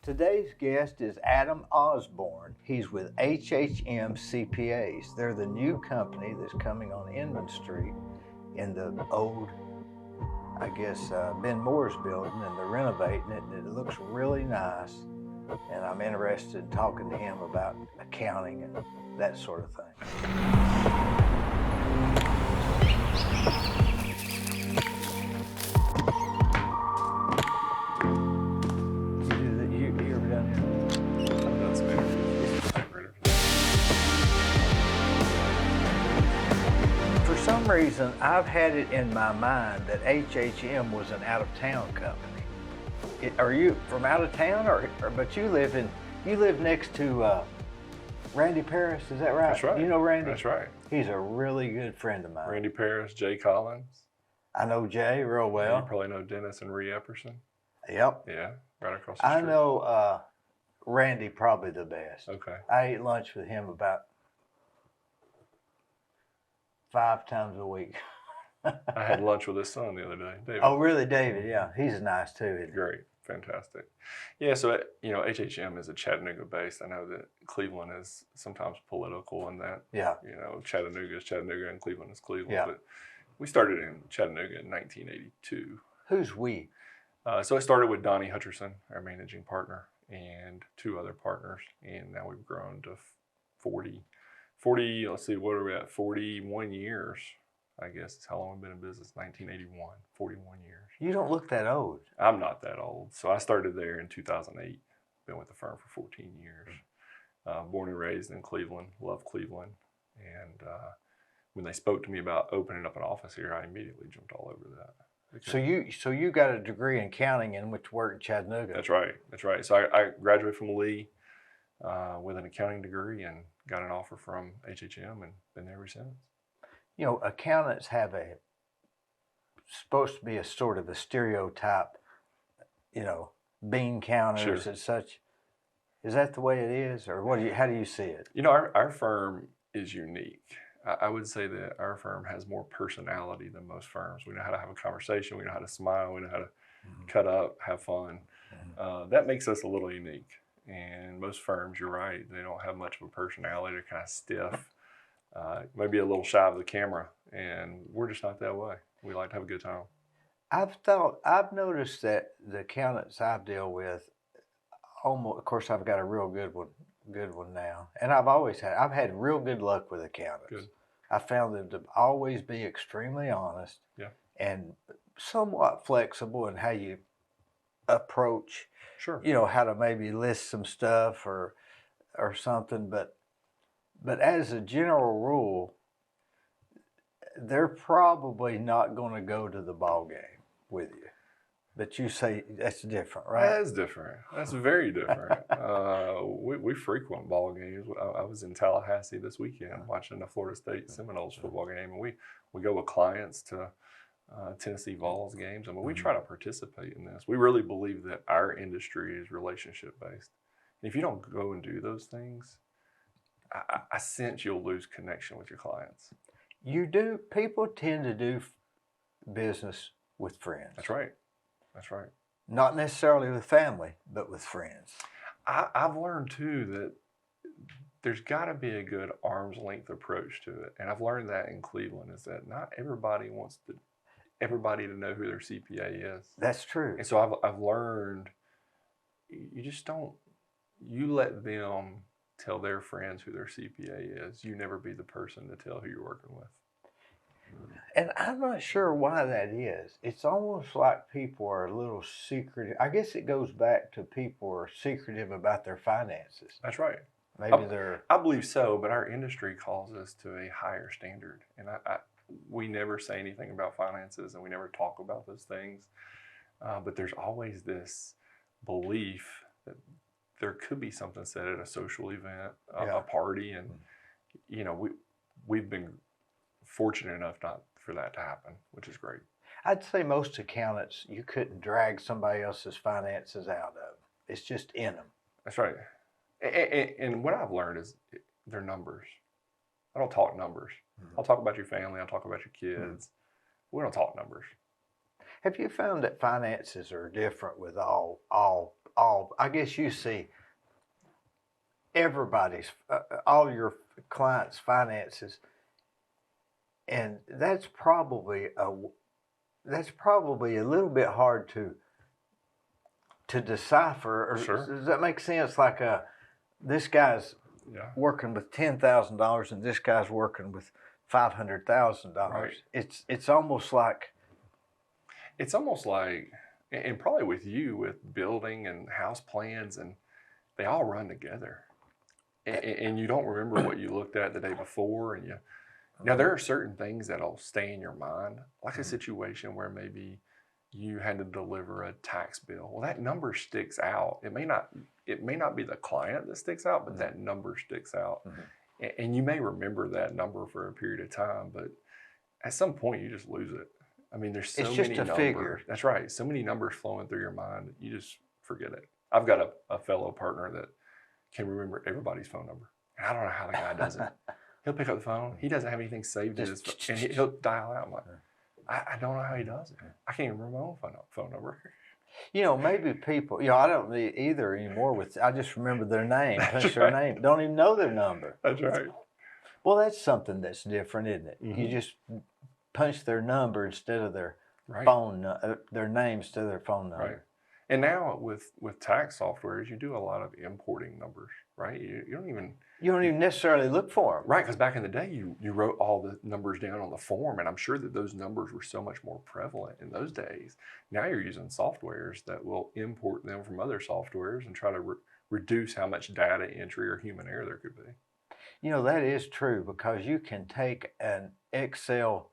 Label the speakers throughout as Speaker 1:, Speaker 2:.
Speaker 1: Today's guest is Adam Osborne. He's with HHM CPAs. They're the new company that's coming on Inman Street in the old, Ben Moore's building, and they're renovating it, and it looks really nice. And I'm interested in talking to him about accounting and that sort of thing. For some reason, I've had it in my mind that HHM was an out-of-town company. Are you from out of town, but you live next to Randy Paris? Is that right?
Speaker 2: That's right.
Speaker 1: You know Randy?
Speaker 2: That's right.
Speaker 1: He's a really good friend of mine.
Speaker 2: Randy Paris, Jay Collins.
Speaker 1: I know Jay real well.
Speaker 2: You probably know Dennis and Ree Epperson.
Speaker 1: Yep.
Speaker 2: Yeah, right across the street.
Speaker 1: I know Randy probably the best.
Speaker 2: Okay.
Speaker 1: I eat lunch with him about 5 times a week.
Speaker 2: I had lunch with his son the other day, David.
Speaker 1: Oh, really, David? Yeah, he's nice too. Isn't he?
Speaker 2: Great, fantastic. Yeah, so HHM is a Chattanooga based. I know that Cleveland is sometimes political in that.
Speaker 1: Yeah.
Speaker 2: Chattanooga is Chattanooga and Cleveland is Cleveland.
Speaker 1: Yeah.
Speaker 2: But we started in Chattanooga in 1982.
Speaker 1: Who's we?
Speaker 2: So I started with Donnie Hutcherson, our managing partner, and 2 other partners, and now we've grown to 40. Let's see, what are we at? 41 years. I guess is how long we've been in business. 1981, 41 years.
Speaker 1: You don't look that old.
Speaker 2: I'm not that old. So I started there in 2008. Been with the firm for 14 years. Born and raised in Cleveland. Love Cleveland. And when they spoke to me about opening up an office here, I immediately jumped all over that.
Speaker 1: So you got a degree in accounting and went to work in Chattanooga.
Speaker 2: That's right. That's right. So I graduated from Lee with an accounting degree and got an offer from HHM and been there ever since.
Speaker 1: Accountants have supposed to be a sort of a stereotype, bean counters
Speaker 2: Sure.
Speaker 1: and such. Is that the way it is, or how do you see it?
Speaker 2: Our firm is unique. I would say that our firm has more personality than most firms. We know how to have a conversation. We know how to smile. We know how to cut up, have fun. That makes us a little unique. And most firms, you're right, they don't have much of a personality. They're kind of stiff. Maybe a little shy of the camera, and we're just not that way. We like to have a good time.
Speaker 1: I've noticed that the accountants I deal with, of course, I've got a real good one now, and I've had real good luck with accountants.
Speaker 2: Good.
Speaker 1: I found them to always be extremely honest,
Speaker 2: Yeah.
Speaker 1: and somewhat flexible in how you approach.
Speaker 2: Sure.
Speaker 1: How to maybe list some stuff or something, but as a general rule, they're probably not going to go to the ball game with you. But you say that's different, right?
Speaker 2: That is different. That's very different. We frequent ball games. I was in Tallahassee this weekend watching the Florida State Seminoles football game, and we go with clients to Tennessee Vols games. I mean, we try to participate in this. We really believe that our industry is relationship based. And if you don't go and do those things, I sense you'll lose connection with your clients.
Speaker 1: You do. People tend to do business with friends.
Speaker 2: That's right. That's right.
Speaker 1: Not necessarily with family, but with friends.
Speaker 2: I've learned too that there's got to be a good arm's length approach to it. And I've learned that in Cleveland is that not everybody wants everybody to know who their CPA is.
Speaker 1: That's true.
Speaker 2: And so I've learned you just don't, you let them tell their friends who their CPA is. You never be the person to tell who you're working with.
Speaker 1: And I'm not sure why that is. It's almost like people are a little secretive. I guess it goes back to people are secretive about their finances.
Speaker 2: That's right.
Speaker 1: Maybe
Speaker 2: I believe so, but our industry calls us to a higher standard. And we never say anything about finances and we never talk about those things. But there's always this belief that there could be something said at a social event, a party, and we've been fortunate enough not for that to happen, which is great.
Speaker 1: I'd say most accountants, you couldn't drag somebody else's finances out of. It's just in them.
Speaker 2: That's right. And what I've learned is they're numbers. I don't talk numbers. I'll talk about your family. I'll talk about your kids. We don't talk numbers.
Speaker 1: Have you found that finances are different with all all. I guess you see everybody's, all your clients' finances, and that's probably a little bit hard to decipher. Or
Speaker 2: Sure.
Speaker 1: does that make sense? Like this guy's
Speaker 2: Yeah.
Speaker 1: working with $10,000 and this guy's working with $500,000.
Speaker 2: Right.
Speaker 1: It's almost like
Speaker 2: and probably with you with building and house plans, and they all run together. And you don't remember what you looked at the day before, and now there are certain things that'll stay in your mind, like a situation where maybe you had to deliver a tax bill. Well, that number sticks out. It may not be the client that sticks out, but that number sticks out. And you may remember that number for a period of time, but at some point you just lose it. I mean, there's so
Speaker 1: it's
Speaker 2: many
Speaker 1: just a
Speaker 2: numbers.
Speaker 1: figure.
Speaker 2: That's right. So many numbers flowing through your mind, you just forget it. I've got a fellow partner that can remember everybody's phone number. And I don't know how the guy does it. He'll pick up the phone. He doesn't have anything saved in his phone, and he'll dial out. I'm like, I don't know how he does it. I can't even remember my own phone number.
Speaker 1: Maybe people, I don't need either anymore. I just remember their name, punch their
Speaker 2: right.
Speaker 1: name, don't even know their number.
Speaker 2: That's right.
Speaker 1: Well, that's something that's different, isn't it?
Speaker 2: Mm-hmm.
Speaker 1: You just punch their number instead of their
Speaker 2: Right.
Speaker 1: their name instead of their phone number.
Speaker 2: Right. And now with tax softwares, you do a lot of importing numbers, right? You don't even
Speaker 1: necessarily look for them.
Speaker 2: Right, because back in the day, you wrote all the numbers down on the form, and I'm sure that those numbers were so much more prevalent in those days. Now you're using softwares that will import them from other softwares and try to reduce how much data entry or human error there could be.
Speaker 1: That is true, because you can take an Excel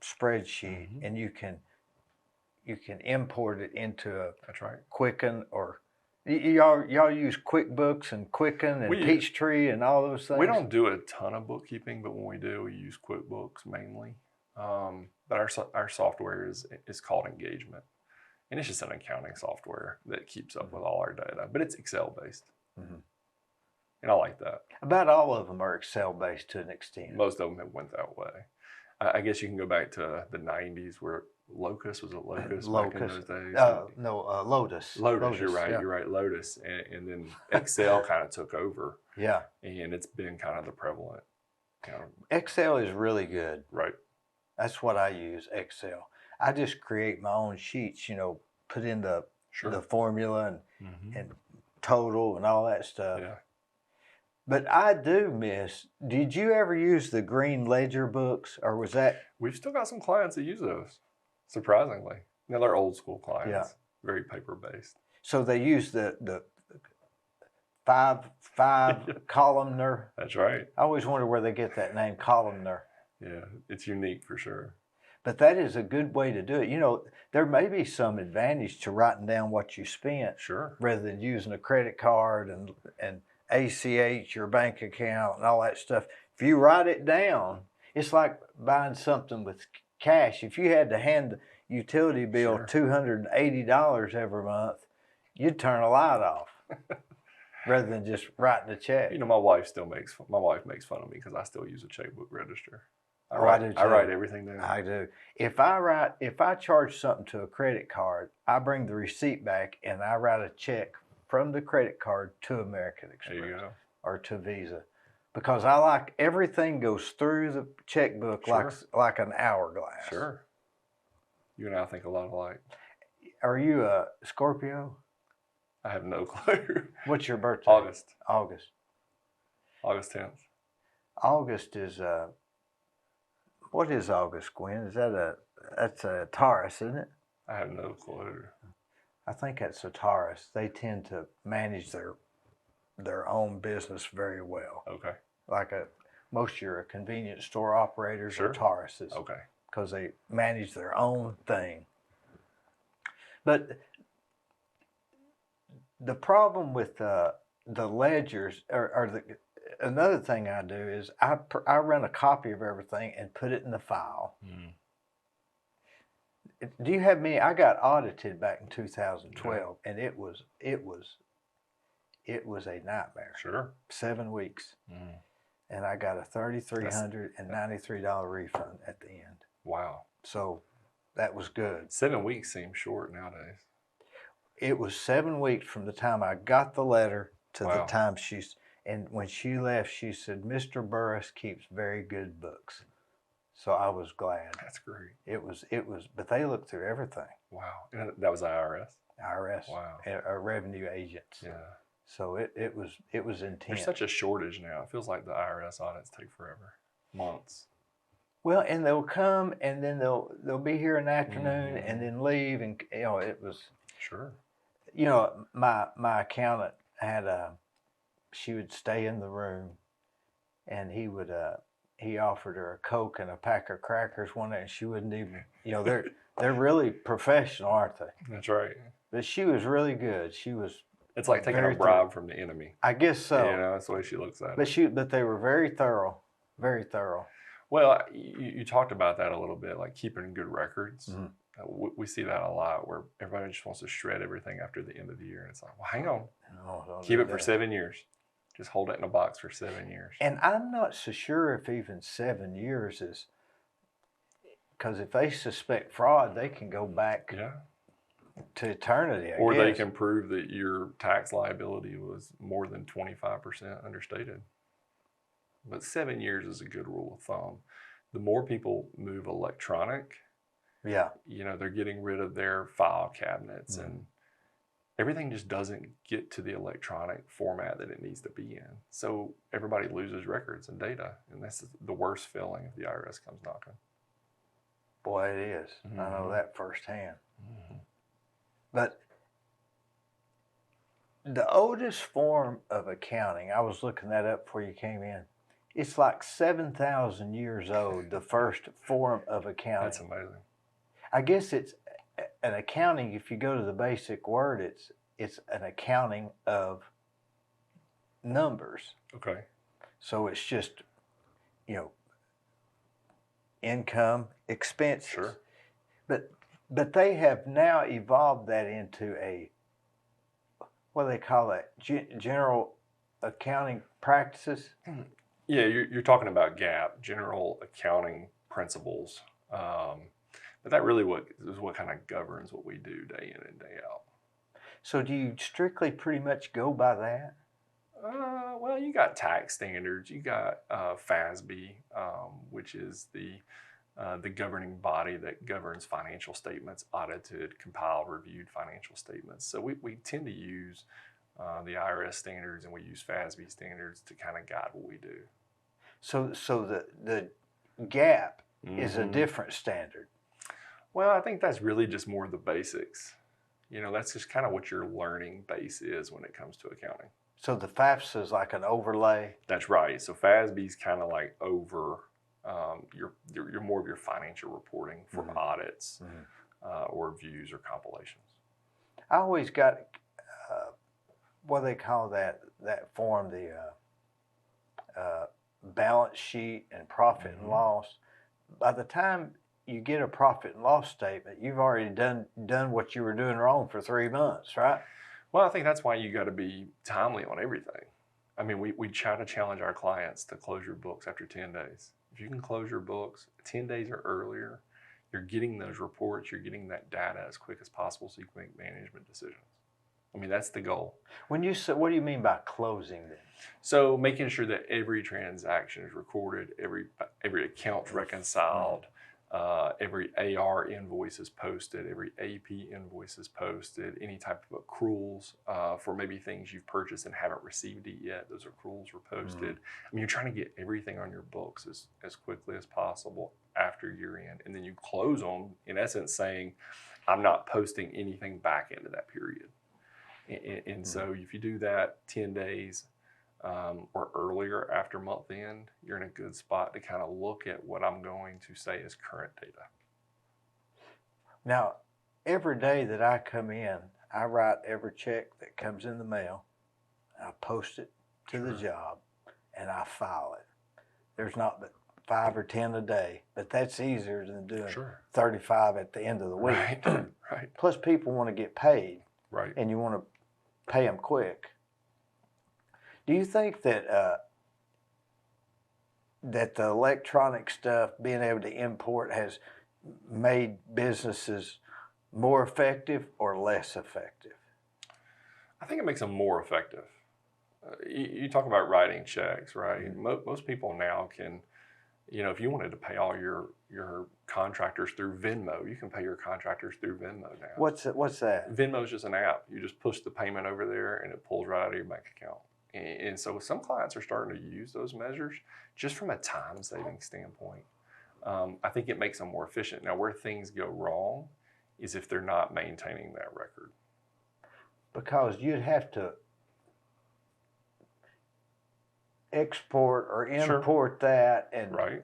Speaker 1: spreadsheet and you can import it into a
Speaker 2: That's right.
Speaker 1: Quicken, or y'all use QuickBooks and Quicken and Peachtree and all those things?
Speaker 2: We don't do a ton of bookkeeping, but when we do, we use QuickBooks mainly. But our software is called Engagement, and it's just an accounting software that keeps up with all our data, but it's Excel based. And I like that.
Speaker 1: About all of them are Excel based to an extent.
Speaker 2: Most of them have went that way. I guess you can go back to the 90s where Locust was back in those days.
Speaker 1: Lotus.
Speaker 2: Lotus, you're right. Yeah. You're right, Lotus. And then Excel kind of took over.
Speaker 1: Yeah.
Speaker 2: And it's been kind of the prevalent.
Speaker 1: Excel is really good.
Speaker 2: Right.
Speaker 1: That's what I use, Excel. I just create my own sheets, put in the formula and total and all that stuff.
Speaker 2: Yeah.
Speaker 1: But I do miss, did you ever use the green ledger books, or was that?
Speaker 2: We've still got some clients that use those, surprisingly. Now they're old school clients, very paper based.
Speaker 1: So they use the five columnar.
Speaker 2: That's right.
Speaker 1: I always wonder where they get that name, columnar.
Speaker 2: Yeah, it's unique for sure.
Speaker 1: But that is a good way to do it. There may be some advantage to writing down what you spent.
Speaker 2: Sure.
Speaker 1: Rather than using a credit card and ACH, your bank account, and all that stuff. If you write it down, it's like buying something with cash. If you had to hand the utility bill $280 every month, you'd turn a light off rather than just writing a check.
Speaker 2: My wife makes fun of me because I still use a checkbook register. I write everything down.
Speaker 1: I do. If I charge something to a credit card, I bring the receipt back and I write a check from the credit card to American Express or to Visa, because I like everything goes through the checkbook like an hourglass.
Speaker 2: Sure. You and I think a lot alike.
Speaker 1: Are you a Scorpio?
Speaker 2: I have no clue.
Speaker 1: What's your birthday?
Speaker 2: August.
Speaker 1: August
Speaker 2: 10th.
Speaker 1: August is what is August, Gwen? That's a Taurus, isn't it?
Speaker 2: I have no clue.
Speaker 1: I think that's a Taurus. They tend to manage their own business very well.
Speaker 2: Okay.
Speaker 1: Like most of your convenience store operators are Tauruses.
Speaker 2: Okay.
Speaker 1: Because they manage their own thing. But the problem with the ledgers, another thing I do is I run a copy of everything and put it in the file. Do you have me? I got audited back in 2012, and it was a nightmare.
Speaker 2: Sure.
Speaker 1: 7 weeks, and I got a $3,393 refund at the end.
Speaker 2: Wow.
Speaker 1: So that was good.
Speaker 2: 7 weeks seems short nowadays.
Speaker 1: It was 7 weeks from the time I got the letter to the
Speaker 2: Wow.
Speaker 1: time and when she left, she said, "Mr. Burris keeps very good books." So I was glad.
Speaker 2: That's great.
Speaker 1: It was, but they looked through everything.
Speaker 2: Wow. And that was IRS?
Speaker 1: IRS,
Speaker 2: Wow.
Speaker 1: revenue agents.
Speaker 2: Yeah.
Speaker 1: So it was intense.
Speaker 2: There's such a shortage now. It feels like the IRS audits take forever. Months.
Speaker 1: Well, and they'll come and then they'll be here in the afternoon and then leave, and it was.
Speaker 2: Sure.
Speaker 1: My accountant had she would stay in the room, and he offered her a Coke and a pack of crackers one day, and she wouldn't even. They're really professional, aren't they?
Speaker 2: That's right.
Speaker 1: But she was really good. She was.
Speaker 2: It's like taking a bribe from the enemy.
Speaker 1: I guess so.
Speaker 2: That's the way she looks at it.
Speaker 1: But they were very thorough, very thorough.
Speaker 2: Well, you talked about that a little bit, like keeping good records.
Speaker 1: Mhm.
Speaker 2: We see that a lot, where everybody just wants to shred everything after the end of the year, and it's like, well, hang on,
Speaker 1: No, don't
Speaker 2: keep
Speaker 1: do
Speaker 2: it for
Speaker 1: that.
Speaker 2: 7 years. Just hold it in a box for 7 years.
Speaker 1: And I'm not so sure if even 7 years is, because if they suspect fraud, they can go back to eternity. I
Speaker 2: Or they
Speaker 1: guess.
Speaker 2: can prove that your tax liability was more than 25% understated. But 7 years is a good rule of thumb. The more people move electronic,
Speaker 1: Yeah.
Speaker 2: they're getting rid of their file cabinets and everything just doesn't get to the electronic format that it needs to be in. So everybody loses records and data, and that's the worst feeling if the IRS comes knocking.
Speaker 1: Boy, it is. I know that firsthand. But the oldest form of accounting, I was looking that up before you came in. It's like 7,000 years old, the first form of accounting.
Speaker 2: That's amazing.
Speaker 1: I guess it's an accounting, if you go to the basic word, it's an accounting of numbers.
Speaker 2: Okay.
Speaker 1: So it's just, income, expenses.
Speaker 2: Sure.
Speaker 1: But they have now evolved that into what do they call that? General accounting practices?
Speaker 2: Yeah, you're talking about GAAP, general accounting principles. But that really is what kind of governs what we do day in and day out.
Speaker 1: So do you strictly pretty much go by that?
Speaker 2: Well, you got tax standards. You got FASB, which is the governing body that governs financial statements, audited, compiled, reviewed financial statements. So we tend to use the IRS standards, and we use FASB standards to kind of guide what we do.
Speaker 1: So the GAAP is a different standard.
Speaker 2: Well, I think that's really just more of the basics. That's just kind of what your learning base is when it comes to accounting.
Speaker 1: So the FAFSA is like an overlay?
Speaker 2: That's right. So FASB is kind of like over your more of your financial reporting for audits or reviews or compilations.
Speaker 1: I always got what they call that form, the balance sheet and profit and loss. By the time you get a profit and loss statement, you've already done what you were doing wrong for 3 months, right?
Speaker 2: Well, I think that's why you got to be timely on everything. I mean, we try to challenge our clients to close your books after 10 days. If you can close your books 10 days or earlier, you're getting those reports, you're getting that data as quick as possible so you can make management decisions. I mean, that's the goal.
Speaker 1: When you say, what do you mean by closing then?
Speaker 2: So making sure that every transaction is recorded, every account's reconciled, every AR invoice is posted, every AP invoice is posted, any type of accruals for maybe things you've purchased and haven't received it yet, those accruals were posted. I mean, you're trying to get everything on your books as quickly as possible after year end, and then you close them, in essence saying, I'm not posting anything back into that period. And so if you do that 10 days or earlier after month end, you're in a good spot to kind of look at what I'm going to say is current data.
Speaker 1: Now, every day that I come in, I write every check that comes in the mail, I post it to the job, and I file it. There's not but 5 or 10 a day, but that's easier than doing 35 at the end of the week.
Speaker 2: Right.
Speaker 1: Plus, people want to get paid, and you want to pay them quick. Do you think that that the electronic stuff, being able to import, has made businesses more effective or less effective?
Speaker 2: I think it makes them more effective. You talk about writing checks, right? Most people now can, if you wanted to pay all your contractors through Venmo, you can pay your contractors through Venmo now.
Speaker 1: What's that?
Speaker 2: Venmo is just an app. You just push the payment over there and it pulls right out of your bank account. And so some clients are starting to use those measures just from a time saving standpoint. I think it makes them more efficient. Now, where things go wrong is if they're not maintaining that record.
Speaker 1: Because you'd have to export or import that, and
Speaker 2: right.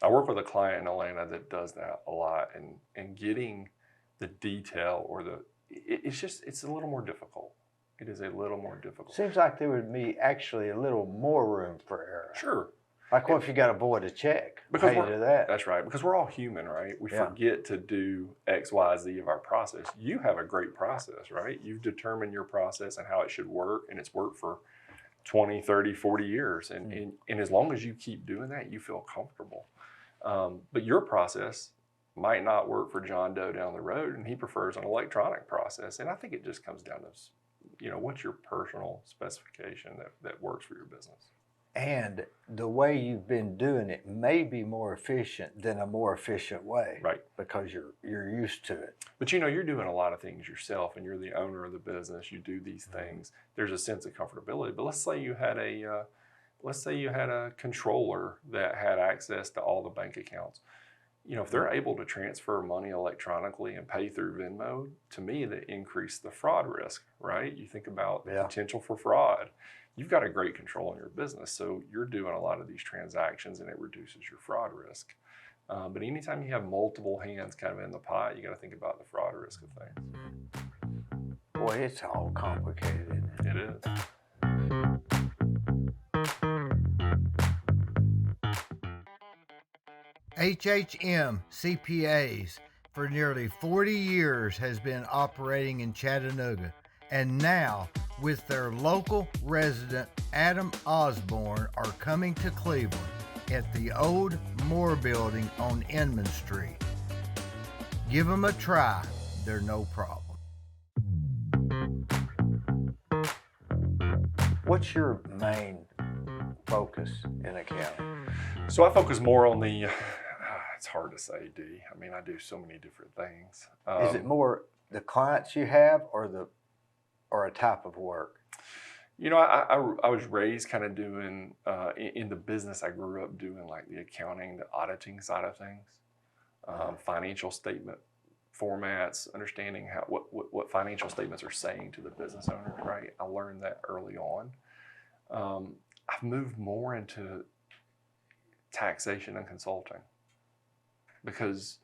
Speaker 2: I work with a client in Atlanta that does that a lot, and getting the detail or it's a little more difficult. It is a little more difficult.
Speaker 1: Seems like there would be actually a little more room for error.
Speaker 2: Sure.
Speaker 1: Like what if you got to void a check?
Speaker 2: Because
Speaker 1: to that.
Speaker 2: That's right. Because we're all human, right? We forget to do X, Y, Z of our process. You have a great process, right? You've determined your process and how it should work, and it's worked for 20, 30, 40 years. And as long as you keep doing that, you feel comfortable. But your process might not work for John Doe down the road, and he prefers an electronic process. And I think it just comes down to, what's your personal specification that works for your business.
Speaker 1: And the way you've been doing it may be more efficient than a more efficient way.
Speaker 2: Right.
Speaker 1: Because you're used to it.
Speaker 2: But you're doing a lot of things yourself, and you're the owner of the business. You do these things. There's a sense of comfortability. But let's say you had a controller that had access to all the bank accounts. If they're able to transfer money electronically and pay through Venmo, to me, that increase the fraud risk, right? You think about the potential for fraud. You've got a great control in your business, so you're doing a lot of these transactions, and it reduces your fraud risk. But anytime you have multiple hands kind of in the pot, you got to think about the fraud risk of things.
Speaker 1: Boy, it's all complicated.
Speaker 2: It is.
Speaker 1: HHM CPAs for nearly 40 years has been operating in Chattanooga, and now with their local resident Adam Osborne are coming to Cleveland at the old Moore Building on Inman Street. Give them a try. They're no problem. What's your main focus in accounting?
Speaker 2: So I focus more on the, it's hard to say, Dee. I mean, I do so many different things.
Speaker 1: Is it more the clients you have or a type of work?
Speaker 2: I was raised kind of doing, in the business I grew up doing, like the accounting, the auditing side of things, financial statement formats, understanding what financial statements are saying to the business owner, right? I learned that early on. I've moved more into taxation and consulting because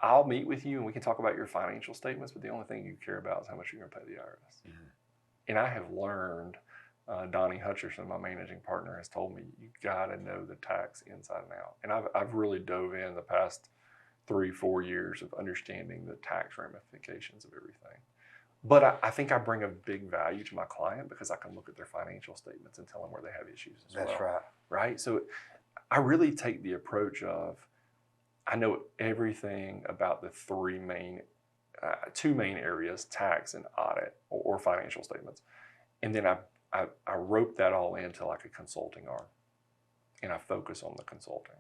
Speaker 2: I'll meet with you and we can talk about your financial statements, but the only thing you care about is how much you're going to pay the IRS. Mm-hmm. And I have learned, Donnie Hutcherson, my managing partner, has told me, you got to know the tax inside and out. And I've really dove in the past 3-4 years of understanding the tax ramifications of everything. But I think I bring a big value to my client because I can look at their financial statements and tell them where they have issues as well.
Speaker 1: That's right.
Speaker 2: Right? So I really take the approach of, I know everything about the two main areas, tax and audit or financial statements. And then I rope that all into like a consulting arm and I focus on the consulting.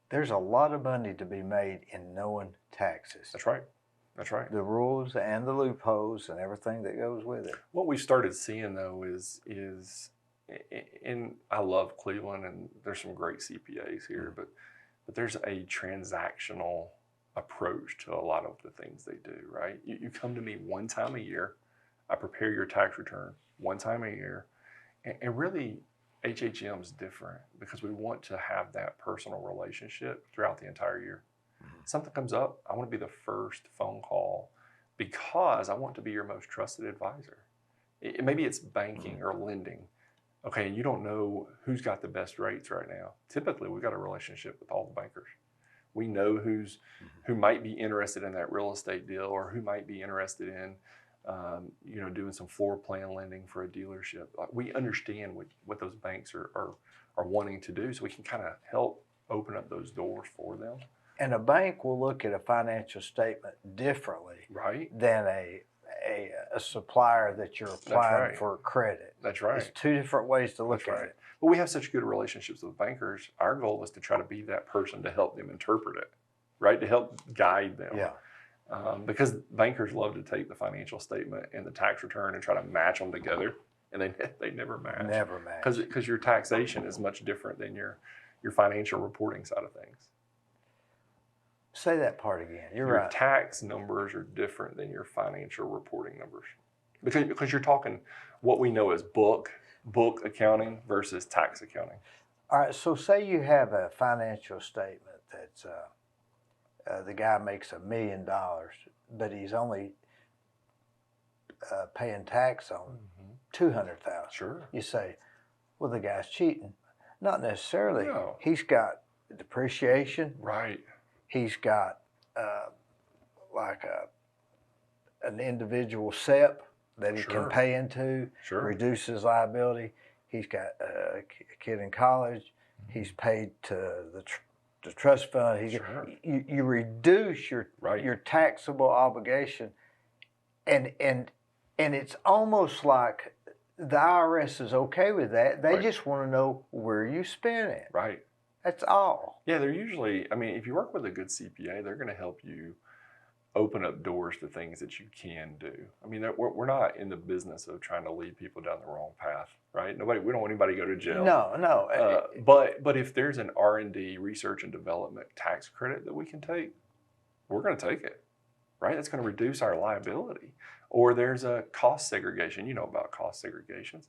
Speaker 1: There's a lot of money to be made in knowing taxes.
Speaker 2: That's right. That's right.
Speaker 1: The rules and the loopholes and everything that goes with it.
Speaker 2: What we started seeing though is and I love Cleveland and there's some great CPAs here, but there's a transactional approach to a lot of the things they do, right? You come to me one time a year, I prepare your tax return one time a year, and really HHM is different because we want to have that personal relationship throughout the entire year. Something comes up, I want to be the first phone call because I want to be your most trusted advisor. Maybe it's banking or lending. Okay, and you don't know who's got the best rates right now. Typically, we've got a relationship with all the bankers. We know who might be interested in that real estate deal or who might be interested in doing some floor plan lending for a dealership. We understand what those banks are wanting to do, so we can kind of help open up those doors for them. And
Speaker 1: a bank will look at a financial statement differently,
Speaker 2: right,
Speaker 1: than a a supplier that you're applying
Speaker 2: right.
Speaker 1: for credit.
Speaker 2: That's right.
Speaker 1: It's two different ways to look
Speaker 2: That's
Speaker 1: at
Speaker 2: right.
Speaker 1: it.
Speaker 2: But we have such good relationships with bankers. Our goal is to try to be that person to help them interpret it, right? To help guide them.
Speaker 1: Yeah.
Speaker 2: Because bankers love to take the financial statement and the tax return and try to match them together, and they never match.
Speaker 1: Never match.
Speaker 2: Because your taxation is much different than your financial reporting side of things.
Speaker 1: Say that part again. You're
Speaker 2: Your
Speaker 1: right.
Speaker 2: tax numbers are different than your financial reporting numbers, because you're talking what we know as book accounting versus tax accounting.
Speaker 1: All right. So say you have a financial statement that's the guy makes $1 million, but he's only paying tax on $200,000.
Speaker 2: Sure.
Speaker 1: You say, well, the guy's cheating. Not necessarily.
Speaker 2: No.
Speaker 1: He's got depreciation.
Speaker 2: Right.
Speaker 1: He's got an individual SEP that he
Speaker 2: Sure.
Speaker 1: can pay into,
Speaker 2: Sure.
Speaker 1: reduce his liability. He's got a kid in college. He's paid to the trust fund.
Speaker 2: Sure.
Speaker 1: You reduce your
Speaker 2: Right.
Speaker 1: your taxable obligation, and it's almost like the IRS is okay with that. They
Speaker 2: Right.
Speaker 1: just want to know where you spend it.
Speaker 2: Right.
Speaker 1: That's all.
Speaker 2: Yeah, they're usually, I mean, if you work with a good CPA, they're going to help you open up doors to things that you can do. I mean, we're not in the business of trying to lead people down the wrong path, right? We don't want anybody to go to jail.
Speaker 1: No.
Speaker 2: But if there's an R&D, research and development tax credit that we can take, we're going to take it, right? That's going to reduce our liability. Or there's a cost segregation. You know about cost segregations.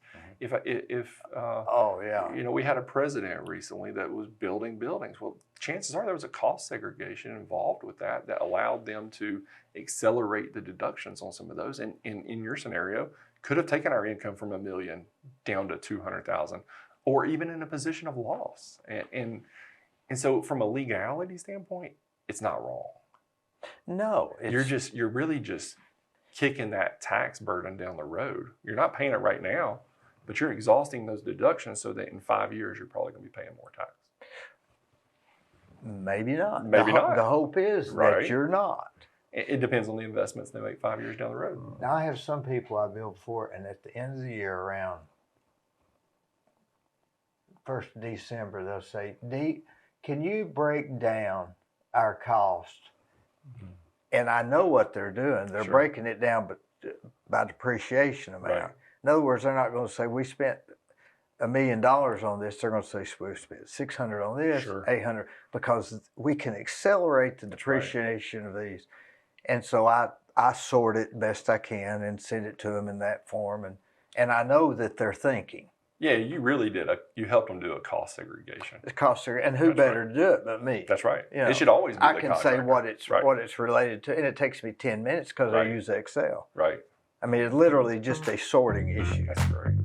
Speaker 1: Oh yeah.
Speaker 2: You know, we had a president recently that was building buildings. Well, chances are there was a cost segregation involved with that allowed them to accelerate the deductions on some of those. And in your scenario, could have taken our income from $1 million down to $200,000, or even in a position of loss. And so, from a legality standpoint, it's not wrong.
Speaker 1: No,
Speaker 2: You're really just kicking that tax burden down the road. You're not paying it right now, but you're exhausting those deductions so that in 5 years you're probably going to be paying more tax.
Speaker 1: maybe not.
Speaker 2: Maybe not.
Speaker 1: The hope is
Speaker 2: Right.
Speaker 1: that you're not.
Speaker 2: It depends on the investments they make 5 years down the road.
Speaker 1: Now I have some people I build for, and at the end of the year, around 1st of December, they'll say, "Dee, can you break down our cost?" And I know what they're doing. They're
Speaker 2: Sure.
Speaker 1: breaking it down by depreciation amount.
Speaker 2: Right.
Speaker 1: In other words, they're not going to say we spent $1 million on this. They're going to say we spent 600 on this,
Speaker 2: Sure.
Speaker 1: 800, because we can accelerate the depreciation of these. And so I sort it best I can and send it to them in that form, and I know that they're thinking.
Speaker 2: Yeah, you really did. You helped them do a cost segregation.
Speaker 1: The cost, and who
Speaker 2: That's
Speaker 1: better
Speaker 2: right.
Speaker 1: to do it but me?
Speaker 2: That's right.
Speaker 1: You know,
Speaker 2: It should always be
Speaker 1: I
Speaker 2: the
Speaker 1: can say
Speaker 2: contractor.
Speaker 1: what it's related to, and it takes me 10 minutes because I
Speaker 2: Right.
Speaker 1: use Excel.
Speaker 2: Right.
Speaker 1: I mean, it's literally just a sorting issue.
Speaker 2: That's great.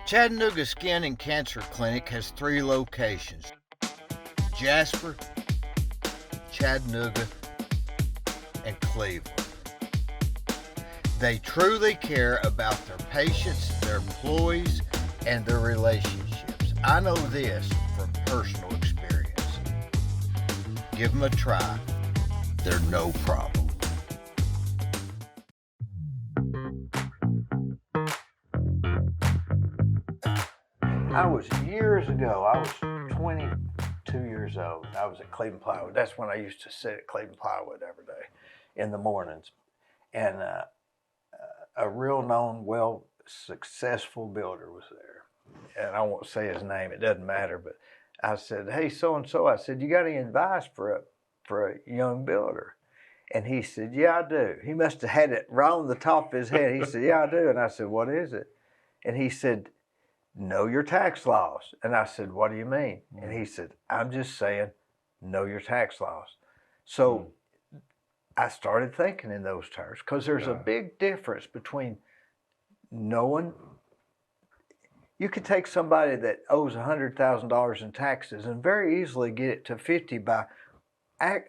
Speaker 1: Chattanooga Skin and Cancer Clinic has 3 locations: Jasper, Chattanooga, and Cleveland. They truly care about their patients, their employees, and their relationships. I know this from personal experience. Give them a try. They're no problem. Years ago, I was 22 years old. I was at Cleveland Plywood. That's when I used to sit at Cleveland Plywood every day in the mornings. And a real known, successful builder was there. And I won't say his name, it doesn't matter. But I said, "Hey, so-and-so," I said, "you got any advice for a young builder?" And he said, "Yeah, I do." He must have had it right on the top of his head. He said, "Yeah, I do." And I said, "What is it?" And he said, "Know your tax laws." And I said, "What do you mean?" And he said, "I'm just saying, know your tax laws." So I started thinking in those terms, because there's a big difference between knowing. You could take somebody that owes $100,000 in taxes and very easily get it to 50 by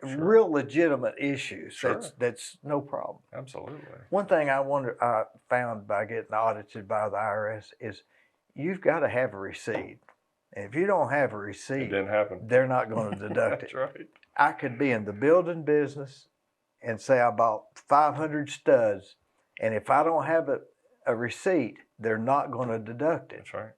Speaker 1: real legitimate issues.
Speaker 2: Sure.
Speaker 1: That's no problem.
Speaker 2: Absolutely.
Speaker 1: One thing I found by getting audited by the IRS is you've got to have a receipt. And if you don't have a
Speaker 2: It
Speaker 1: receipt,
Speaker 2: didn't happen.
Speaker 1: they're not going to deduct
Speaker 2: That's
Speaker 1: it.
Speaker 2: right.
Speaker 1: I could be in the building business and say I bought 500 studs, and if I don't have a receipt, they're not going to deduct it.
Speaker 2: That's right.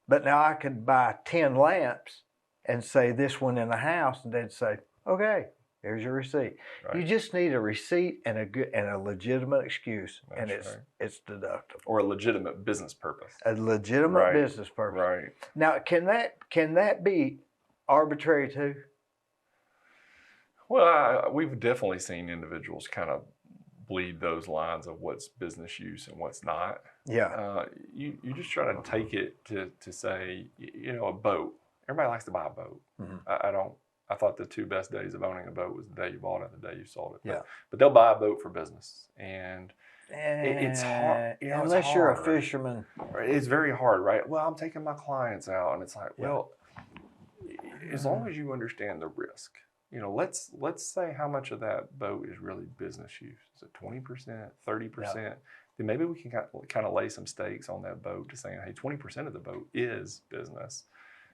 Speaker 1: But now I could buy 10 lamps and say this one in the house, and they'd say, okay, here's your receipt.
Speaker 2: Right.
Speaker 1: You just need a receipt and a legitimate excuse, and
Speaker 2: That's right.
Speaker 1: it's deductible.
Speaker 2: Or a legitimate business purpose.
Speaker 1: A legitimate
Speaker 2: Right.
Speaker 1: business purpose.
Speaker 2: Right.
Speaker 1: Now, can that be arbitrary too?
Speaker 2: Well, we've definitely seen individuals kind of bleed those lines of what's business use and what's not.
Speaker 1: Yeah.
Speaker 2: You just try to take it to say, a boat. Everybody likes to buy a boat.
Speaker 1: Mm-hmm.
Speaker 2: I thought the two best days of owning a boat was the day you bought it and the day you sold it.
Speaker 1: Yeah.
Speaker 2: But they'll buy a boat for business. And it's hard.
Speaker 1: Unless you're a fisherman.
Speaker 2: It's very hard, right? Well, I'm taking my clients out. And it's like, well, as long as you understand the risk. Let's say how much of that boat is really business use. Is it 20%, 30%?
Speaker 1: Yeah.
Speaker 2: Then maybe we can kind of lay some stakes on that boat to saying, hey, 20% of the boat is business.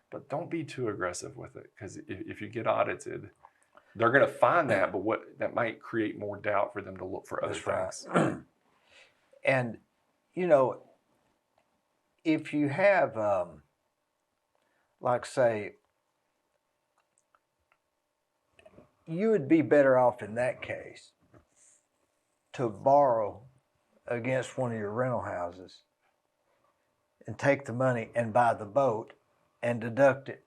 Speaker 2: But don't be too aggressive with it, because if you get audited, they're going to find that, but that might create more doubt for them to look for other things.
Speaker 1: Right. And, if you have, like say, you would be better off in that case to borrow against one of your rental houses and take the money and buy the boat and deduct it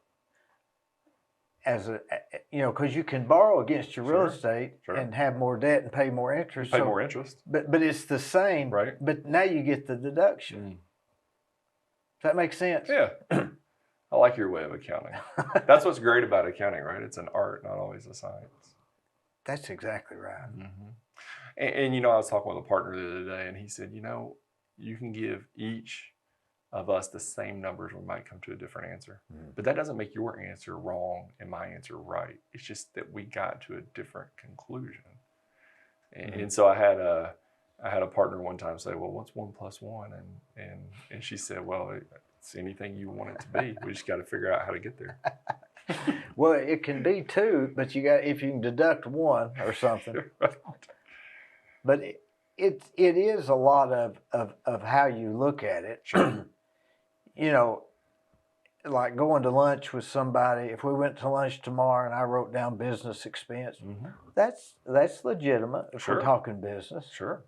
Speaker 1: as because you can borrow against your real estate and have more debt and pay more interest.
Speaker 2: Pay more interest.
Speaker 1: But it's the same.
Speaker 2: Right.
Speaker 1: But now you get the deduction. Does that make sense?
Speaker 2: Yeah. I like your way of accounting. That's what's great about accounting, right? It's an art, not always a science.
Speaker 1: That's exactly right.
Speaker 2: Mm-hmm. And I was talking with a partner the other day, and he said, you can give each of us the same numbers, we might come to a different answer. But that doesn't make your answer wrong and my answer right. It's just that we got to a different conclusion. And so I had a partner one time say, well, what's 1 + 1? And she said, well, it's anything you want it to be. We just got to figure out how to get there.
Speaker 1: Well, it can be 2, but if you can deduct 1 or something.
Speaker 2: Right.
Speaker 1: But it is a lot of how you look at it.
Speaker 2: Sure.
Speaker 1: Like going to lunch with somebody. If we went to lunch tomorrow and I wrote down business expense, that's legitimate if we're talking business.
Speaker 2: Sure.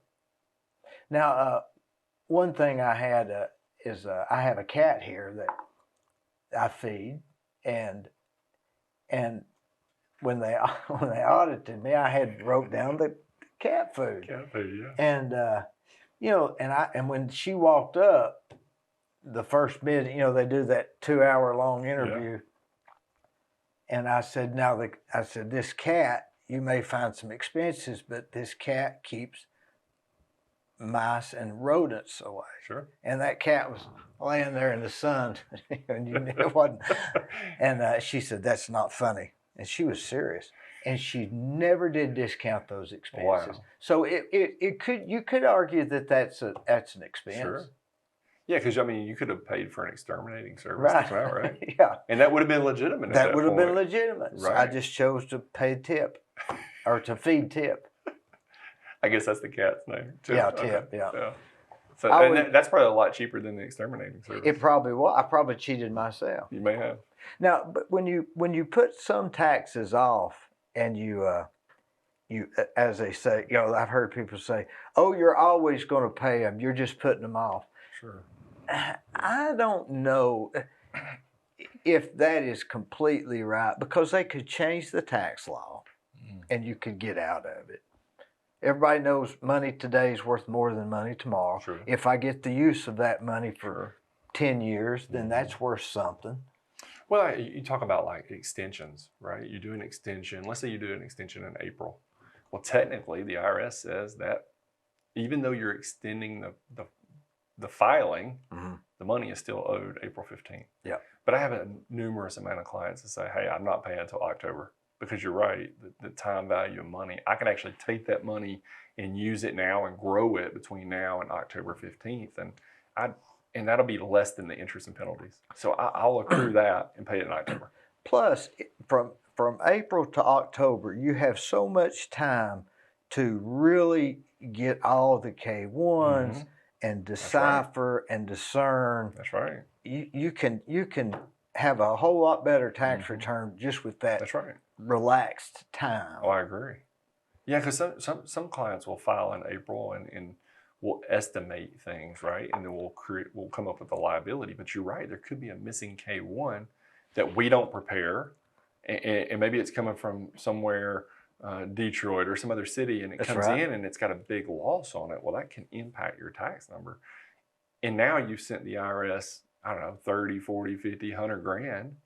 Speaker 1: Now, one thing I had is I have a cat here that I feed, and when they audited me, I had wrote down the cat food.
Speaker 2: Cat food, yeah.
Speaker 1: And and when she walked up, the first bit, they do that 2-hour-long interview, and I said, this cat, you may find some expenses, but this cat keeps mice and rodents away.
Speaker 2: Sure.
Speaker 1: And that cat was laying there in the sun, and it wasn't. And she said, "That's not funny," and she was serious. And she never did discount those expenses.
Speaker 2: Wow.
Speaker 1: So you could argue that that's an expense.
Speaker 2: Sure. Yeah, because you could have paid for an exterminating service,
Speaker 1: Right.
Speaker 2: right?
Speaker 1: Yeah.
Speaker 2: And that would have been legitimate.
Speaker 1: That would have been legitimate.
Speaker 2: Right.
Speaker 1: So I just chose to pay tip, or to feed tip.
Speaker 2: I guess that's the cat's name. Tip.
Speaker 1: Yeah,
Speaker 2: Okay.
Speaker 1: Tip. Yeah.
Speaker 2: So that's probably a lot cheaper than the exterminating service.
Speaker 1: It probably was. I probably cheated myself.
Speaker 2: You may have.
Speaker 1: Now, but when you put some taxes off, and you as they say, I've heard people say, "Oh, you're always going to pay them. You're just putting them off."
Speaker 2: Sure.
Speaker 1: I don't know if that is completely right, because they could change the tax law and you could get out of it. Everybody knows money today is worth more than money tomorrow.
Speaker 2: True.
Speaker 1: If I get the use of that money for 10 years, then that's worth something.
Speaker 2: Well, you talk about like extensions, right? You do an extension. Let's say you do an extension in April. Well, technically, the IRS says that even though you're extending the filing, the money is still owed April 15th.
Speaker 1: Yeah.
Speaker 2: But I have a numerous amount of clients that say, hey, I'm not paying until October, because you're right, the time value of money, I can actually take that money and use it now and grow it between now and October 15th. And and that'll be less than the interest and penalties. So I'll accrue that and pay it in October.
Speaker 1: Plus, from April to October, you have so much time to really get all the K1s
Speaker 2: Mm-hmm.
Speaker 1: and decipher and discern.
Speaker 2: That's right.
Speaker 1: You can have a whole lot better tax
Speaker 2: Mm-hmm.
Speaker 1: return just with that
Speaker 2: That's right.
Speaker 1: relaxed time.
Speaker 2: Oh, I agree. Yeah, because some clients will file in April and we'll estimate things, right? And then we'll come up with a liability. But you're right, there could be a missing K1 that we don't prepare, and maybe it's coming from somewhere, Detroit or some other city, and it
Speaker 1: That's
Speaker 2: comes
Speaker 1: right.
Speaker 2: in and it's got a big loss on it. Well, that can impact your tax number. And now you've sent the IRS, I don't know, 30, 40, 50, 100 grand.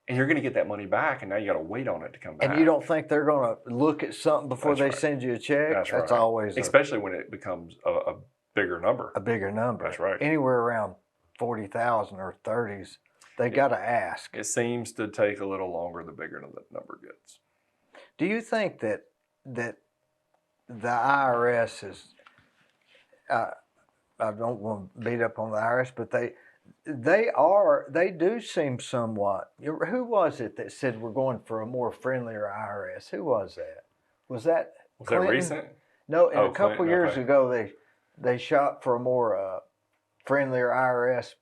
Speaker 2: And you're going to get that money back, and now you got to wait on it to come back.
Speaker 1: And you don't think they're going to look at something before
Speaker 2: That's
Speaker 1: they
Speaker 2: right.
Speaker 1: send you a check?
Speaker 2: That's right.
Speaker 1: Always
Speaker 2: especially when it becomes a bigger number.
Speaker 1: a bigger number.
Speaker 2: That's right.
Speaker 1: Anywhere around 40,000 or 30s, they got to ask.
Speaker 2: It seems to take a little longer the bigger the number gets.
Speaker 1: Do you think that the IRS is? I don't want to beat up on the IRS, but they do seem somewhat. Who was it that said we're going for a more friendlier IRS? Who was that? Was that Clinton?
Speaker 2: Recent?
Speaker 1: No, and
Speaker 2: Oh,
Speaker 1: a couple
Speaker 2: Clinton,
Speaker 1: years
Speaker 2: okay.
Speaker 1: ago they shot for a more friendlier IRS.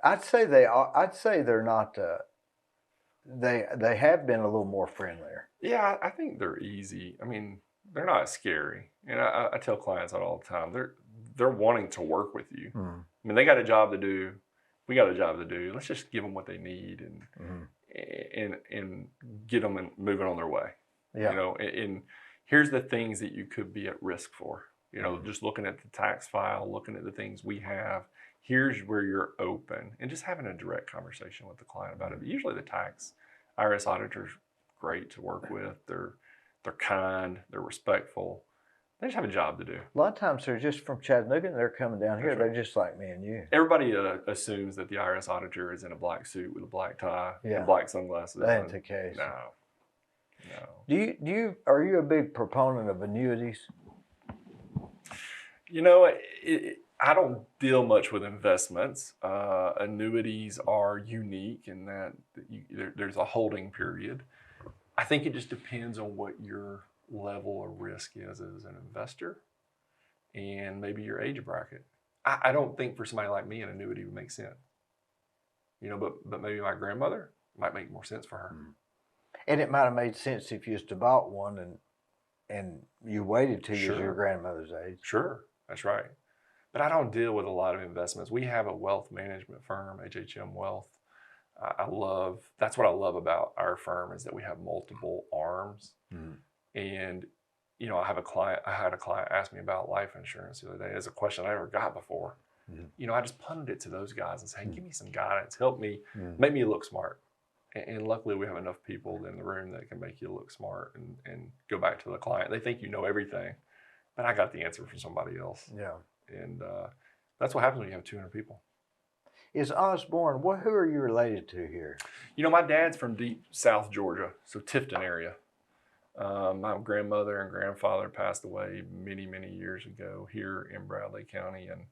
Speaker 1: I'd say they are. I'd say they're not. They have been a little more friendlier.
Speaker 2: Yeah, I think they're easy. I mean, they're not scary. And I tell clients that all the time. They're wanting to work with you.
Speaker 1: Mm.
Speaker 2: I mean, they got a job to do. We got a job to do. Let's just give them what they need and get them moving on their way.
Speaker 1: Yeah.
Speaker 2: You know, and here's the things that you could be at risk for. You know, just looking at the tax file, looking at the things we have. Here's where you're open, and just having a direct conversation with the client about it. But usually the IRS auditors, great to work with. They're kind, they're respectful. They just have a job to do.
Speaker 1: A lot of times they're just from Chattanooga and they're coming down here.
Speaker 2: That's right.
Speaker 1: They're just like me and you.
Speaker 2: Everybody assumes that the IRS auditor is in a black suit with a black tie and black sunglasses.
Speaker 1: That ain't the case.
Speaker 2: No.
Speaker 1: Are you a big proponent of annuities?
Speaker 2: You know, I don't deal much with investments. Annuities are unique in that there's a holding period. I think it just depends on what your level of risk is as an investor and maybe your age bracket. I don't think for somebody like me an annuity would make sense. You know, but maybe my grandmother might make more sense for her.
Speaker 1: And it might have made sense if you just bought one and you waited till you was your grandmother's age.
Speaker 2: Sure, that's right. But I don't deal with a lot of investments. We have a wealth management firm, HHM Wealth. That's what I love about our firm is that we have multiple arms. And, you know, I had a client ask me about life insurance the other day. It's a question I never got before. You know, I just punted it to those guys and said, hey, give me some guidance, help me, make me look smart. And luckily we have enough people in the room that can make you look smart and go back to the client. They think you know everything, but I got the answer from somebody else.
Speaker 1: Yeah.
Speaker 2: And that's what happens when you have 200 people.
Speaker 1: Is Osborne, who are you related to here?
Speaker 2: You know, my dad's from deep South Georgia, so Tifton area. My grandmother and grandfather passed away many, many years ago here in Bradley County. And,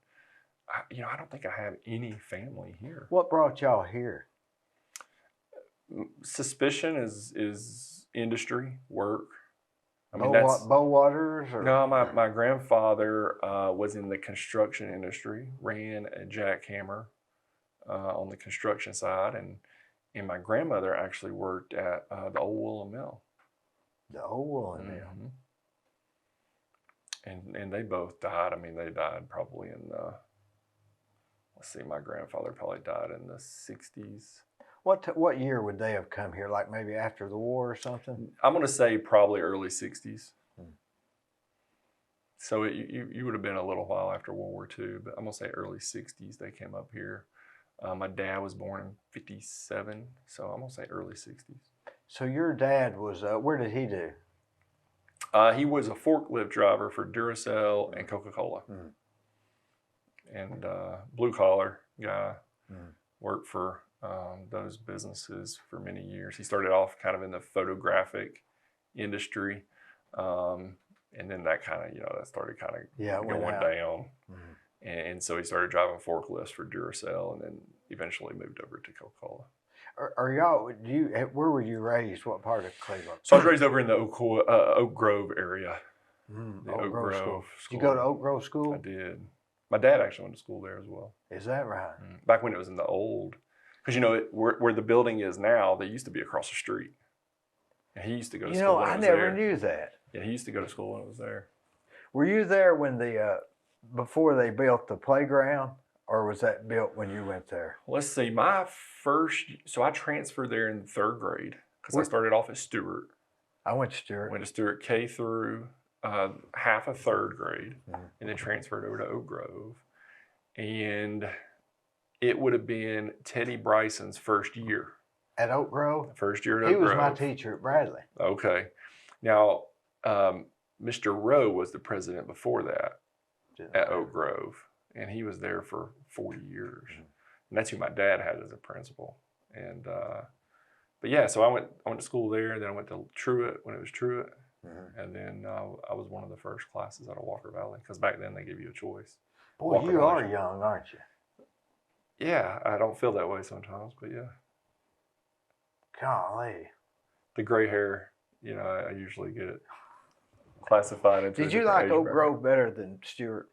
Speaker 2: I don't think I have any family here.
Speaker 1: What brought y'all here?
Speaker 2: Suspicion is industry, work. I mean,
Speaker 1: Bow Waters? Or?
Speaker 2: No, my grandfather was in the construction industry, ran a jackhammer on the construction side, and my grandmother actually worked at the old woolen mill.
Speaker 1: The old woolen mill.
Speaker 2: And they both died. I mean, they died probably in my grandfather probably died in the 60s.
Speaker 1: What year would they have come here? Like maybe after the war or something?
Speaker 2: I'm going to say probably early 60s. So you would have been a little while after World War II, but I'm going to say early 60s they came up here. My dad was born in 57, so I'm going to say early 60s.
Speaker 1: So your dad was, where did he do?
Speaker 2: He was a forklift driver for Duracell and Coca-Cola. And blue collar guy, worked for those businesses for many years. He started off kind of in the photographic industry, and then that kind of, that started kind of going down. And so he started driving forklifts for Duracell, and then eventually moved over to Coca-Cola.
Speaker 1: Are y'all? Where were you raised? What part of Cleveland?
Speaker 2: So I was raised over in the Oak Grove area.
Speaker 1: The
Speaker 2: Oak Grove
Speaker 1: School. Did you go to Oak Grove School?
Speaker 2: I did. My dad actually went to school there as well.
Speaker 1: Is that right?
Speaker 2: Back when it was in the old, because where the building is now, they used to be across the street. And he used to go to school when
Speaker 1: I
Speaker 2: it was
Speaker 1: never
Speaker 2: there.
Speaker 1: knew that.
Speaker 2: Yeah, he used to go to school when it was there.
Speaker 1: Were you there when before they built the playground, or was that built when you went there?
Speaker 2: Let's see. So I transferred there in 3rd grade because I started off at Stewart.
Speaker 1: I went to Stewart.
Speaker 2: Went to Stewart K through half of 3rd grade, and then transferred over to Oak Grove. And it would have been Teddy Bryson's first year.
Speaker 1: At Oak Grove?
Speaker 2: First year at Oak Grove.
Speaker 1: He was my teacher at Bradley.
Speaker 2: Okay. Now, Mr. Rowe was the president before that at Oak Grove, and he was there for 40 years. And that's who my dad had as a principal. And but yeah, so I went to school there. Then I went to Truett when it was Truett, and then I was one of the first classes out of Walker Valley, because back then they give you a choice.
Speaker 1: Boy, you are young, aren't you?
Speaker 2: Yeah, I don't feel that way sometimes, but yeah.
Speaker 1: Golly.
Speaker 2: The gray hair, I usually get it classified into.
Speaker 1: Did you like Oak Grove better than Stewart?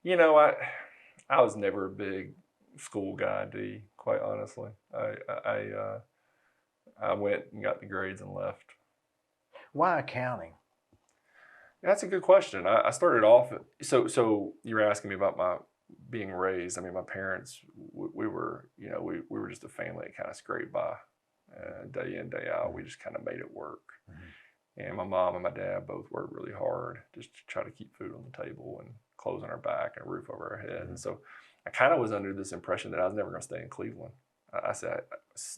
Speaker 2: I was never a big school guy, Dee, quite honestly. I went and got the grades and left.
Speaker 1: Why accounting?
Speaker 2: That's a good question. I started off, so you were asking me about my being raised. I mean, my parents, we were just a family that kind of scraped by day in, day out. We just kind of made it work. And my mom and my dad both worked really hard just to try to keep food on the table and clothes on our back and a roof over our head. And so I kind of was under this impression that I was never going to stay in Cleveland. I said,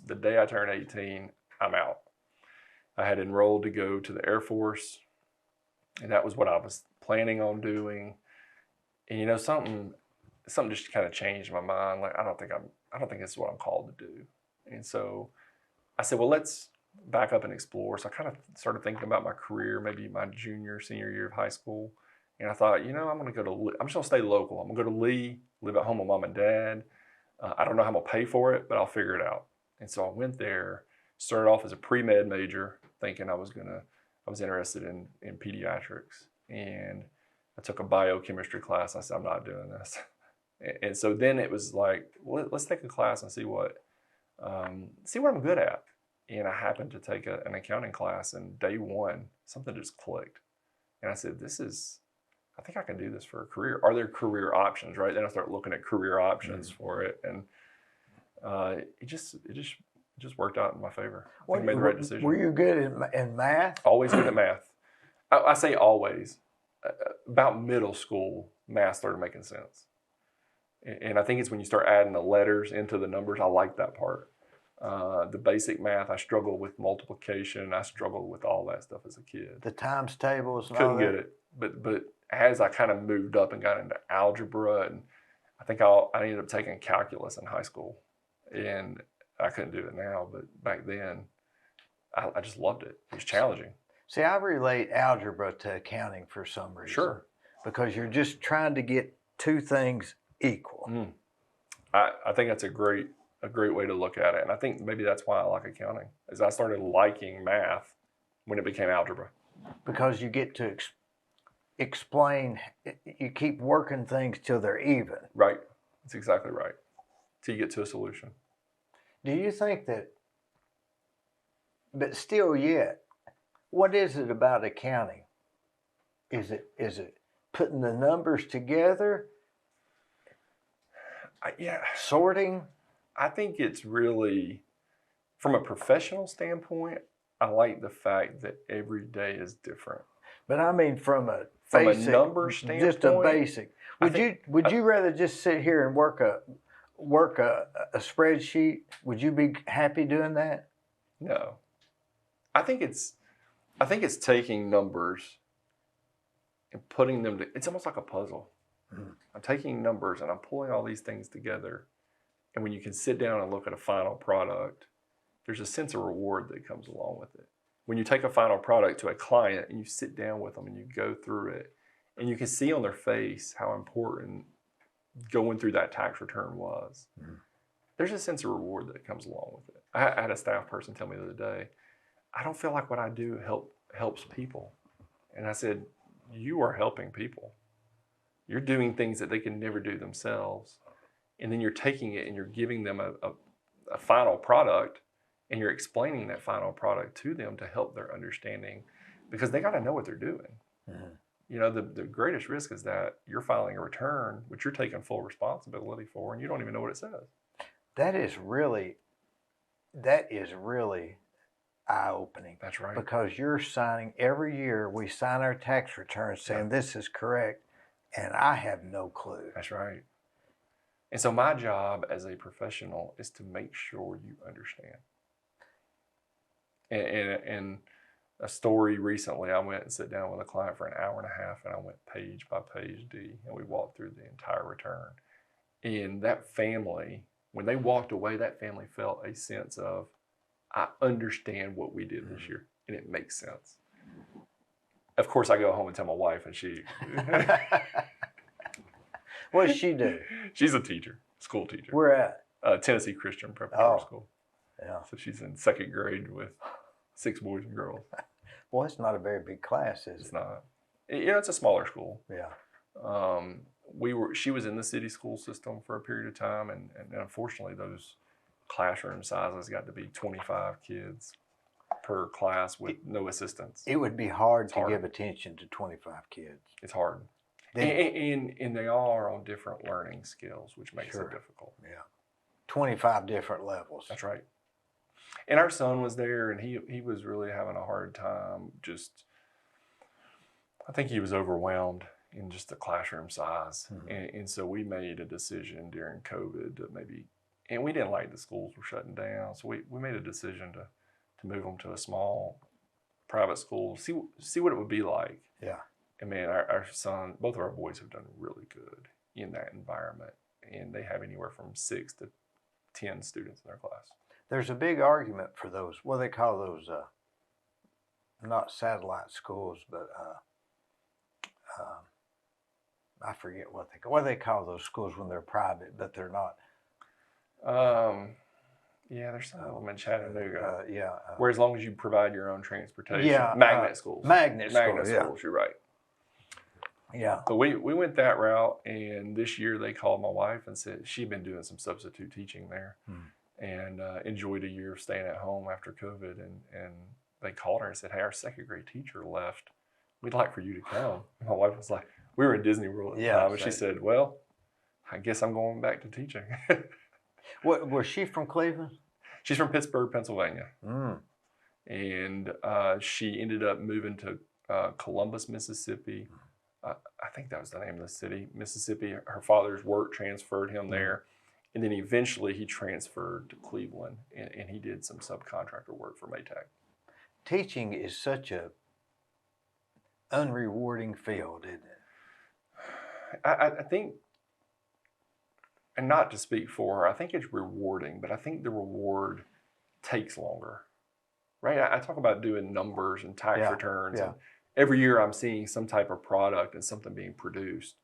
Speaker 2: the day I turned 18, I'm out. I had enrolled to go to the Air Force, and that was what I was planning on doing. And something just kind of changed my mind. Like, I don't think this is what I'm called to do. And so I said, well, let's back up and explore. So I kind of started thinking about my career, maybe my senior year of high school. And I thought, I'm just going to stay local. I'm going to go to Lee, live at home with mom and dad. I don't know how I'm going to pay for it, but I'll figure it out. And so I went there, started off as a pre-med major, thinking I was interested in pediatrics. And I took a biochemistry class. I said, I'm not doing this. And so then it was like, let's take a class and see what I'm good at. And I happened to take an accounting class, and day one, something just clicked. And I said, I think I can do this for a career. Are there career options, right? Then I started looking at career options for it. And it just worked out in my favor. I think I made the right decision.
Speaker 1: Were you good in math?
Speaker 2: Always good at math. I say always. About middle school, math started making sense. And I think it's when you start adding the letters into the numbers, I like that part. The basic math, I struggled with multiplication. I struggled with all that stuff as a kid.
Speaker 1: The times tables and
Speaker 2: Couldn't get it. But as I kind of moved up and got into algebra, and I think I ended up taking calculus in high school. And I couldn't do it now, but back then, I just loved it. It was challenging.
Speaker 1: See, I relate algebra to accounting for some reason. Sure. Because you're just trying to get two things equal.
Speaker 2: I think that's a great way to look at it. And I think maybe that's why I like accounting, is I started liking math when it became algebra.
Speaker 1: Because you get to explain, you keep working things till they're even.
Speaker 2: Right. That's exactly right. Till you get to a solution.
Speaker 1: Do you think that, but still yet, what is it about accounting? Is it putting the numbers together? Sorting?
Speaker 2: I think it's really, from a professional standpoint, I like the fact that every day is different.
Speaker 1: But I mean from a
Speaker 2: number standpoint,
Speaker 1: just a basic. Would you rather just sit here and work a spreadsheet? Would you be happy doing that?
Speaker 2: No. I think it's taking numbers and putting them it's almost like a puzzle. I'm taking numbers and I'm pulling all these things together. And when you can sit down and look at a final product, there's a sense of reward that comes along with it. When you take a final product to a client and you sit down with them and you go through it, and you can see on their face how important going through that tax return was.
Speaker 1: Mhm.
Speaker 2: There's a sense of reward that comes along with it. I had a staff person tell me the other day, I don't feel like what I do helps people. And I said, you are helping people. You're doing things that they can never do themselves. And then you're taking it and you're giving them a final product, and you're explaining that final product to them to help their understanding, because they got to know what they're doing.
Speaker 1: Mhm.
Speaker 2: You know, the greatest risk is that you're filing a return, which you're taking full responsibility for, and you don't even know what it says.
Speaker 1: That is really eye-opening.
Speaker 2: That's right.
Speaker 1: Because you're signing, every year we sign our tax returns saying this is correct, and I have no clue.
Speaker 2: That's right. And so my job as a professional is to make sure you understand. And a story recently, I went and sat down with a client for an hour and a half, and I went page by page, Dee, and we walked through the entire return. And that family, when they walked away, that family felt a sense of, I understand what we did this year, and it makes sense. Of course, I go home and tell my wife, and she...
Speaker 1: What does she do?
Speaker 2: She's a teacher, school teacher.
Speaker 1: Where at?
Speaker 2: Tennessee Christian Preparatory School.
Speaker 1: Yeah.
Speaker 2: So she's in second grade with 6 boys and girls.
Speaker 1: Well, it's not a very big class, is it?
Speaker 2: It's not. You know, it's a smaller school.
Speaker 1: Yeah.
Speaker 2: She was in the city school system for a period of time, and unfortunately those classroom sizes got to be 25 kids per class with no assistance.
Speaker 1: It would be hard to give attention to 25 kids.
Speaker 2: It's hard. And they all are on different learning skills, which makes it difficult.
Speaker 1: Yeah. 25 different levels.
Speaker 2: That's right. And our son was there, and he was really having a hard time. I think he was overwhelmed in just the classroom size. Mm-hmm. And so we made a decision during COVID to and we didn't like the schools were shutting down. So we made a decision to move them to a small private school, see what it would be like.
Speaker 1: Yeah.
Speaker 2: And man, our son, both of our boys have done really good in that environment. And they have anywhere from 6 to 10 students in their class.
Speaker 1: There's a big argument for those, what they call those, not satellite schools, but I forget what they call those schools when they're private, but they're not.
Speaker 2: Yeah, there's some of them in Chattanooga.
Speaker 1: Yeah.
Speaker 2: Where as long as you provide your own transportation.
Speaker 1: Yeah.
Speaker 2: Magnet schools.
Speaker 1: Magnet schools,
Speaker 2: you're right.
Speaker 1: Yeah.
Speaker 2: But we went that route, and this year they called my wife and said she'd been doing some substitute teaching there and enjoyed a year of staying at home after COVID. And they called her and said, hey, our second grade teacher left. We'd like for you to come. And my wife was like, we were in Disney World at the time, and she said, well, I guess I'm going back to teaching.
Speaker 1: What, was she from Cleveland?
Speaker 2: She's from Pittsburgh, Pennsylvania.
Speaker 1: Mm.
Speaker 2: And she ended up moving to Columbus, Mississippi. I think that was the name of the city, Mississippi. Her father's work transferred him there. And then eventually he transferred to Cleveland, and he did some subcontractor work for Maytag.
Speaker 1: Teaching is such a unrewarding field, isn't it?
Speaker 2: I think, and not to speak for her, I think it's rewarding, but I think the reward takes longer, right? I talk about doing numbers and tax returns.
Speaker 1: Yeah.
Speaker 2: And every year I'm seeing some type of product and something being produced.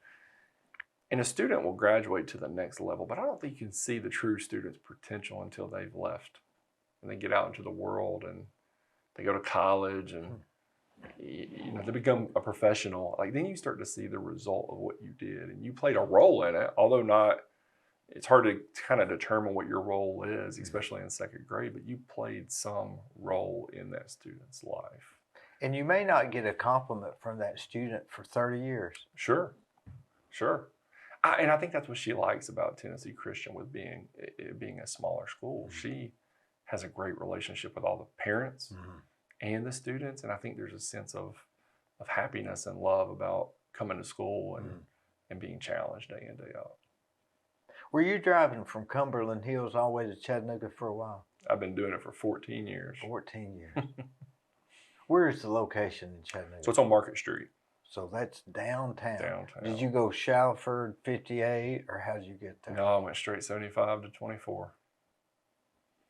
Speaker 2: And a student will graduate to the next level, but I don't think you can see the true student's potential until they've left and they get out into the world and they go to college and they become a professional. Like then you start to see the result of what you did, and you played a role in it, although not. It's hard to kind of determine what your role is, especially in second grade, but you played some role in that student's life.
Speaker 1: And you may not get a compliment from that student for 30 years.
Speaker 2: Sure. And I think that's what she likes about Tennessee Christian with being a smaller school. Mm-hmm. She has a great relationship with all the parents and the students, and I think there's a sense of happiness and love about coming to school and being challenged day in, day out.
Speaker 1: Were you driving from Cumberland Hills all the way to Chattanooga for a while?
Speaker 2: I've been doing it for 14 years.
Speaker 1: 14 years. Where is the location in Chattanooga?
Speaker 2: So it's on Market Street.
Speaker 1: So that's downtown.
Speaker 2: Downtown.
Speaker 1: Did you go Shalford 58, or how did you get there?
Speaker 2: No, I went straight 75 to 24.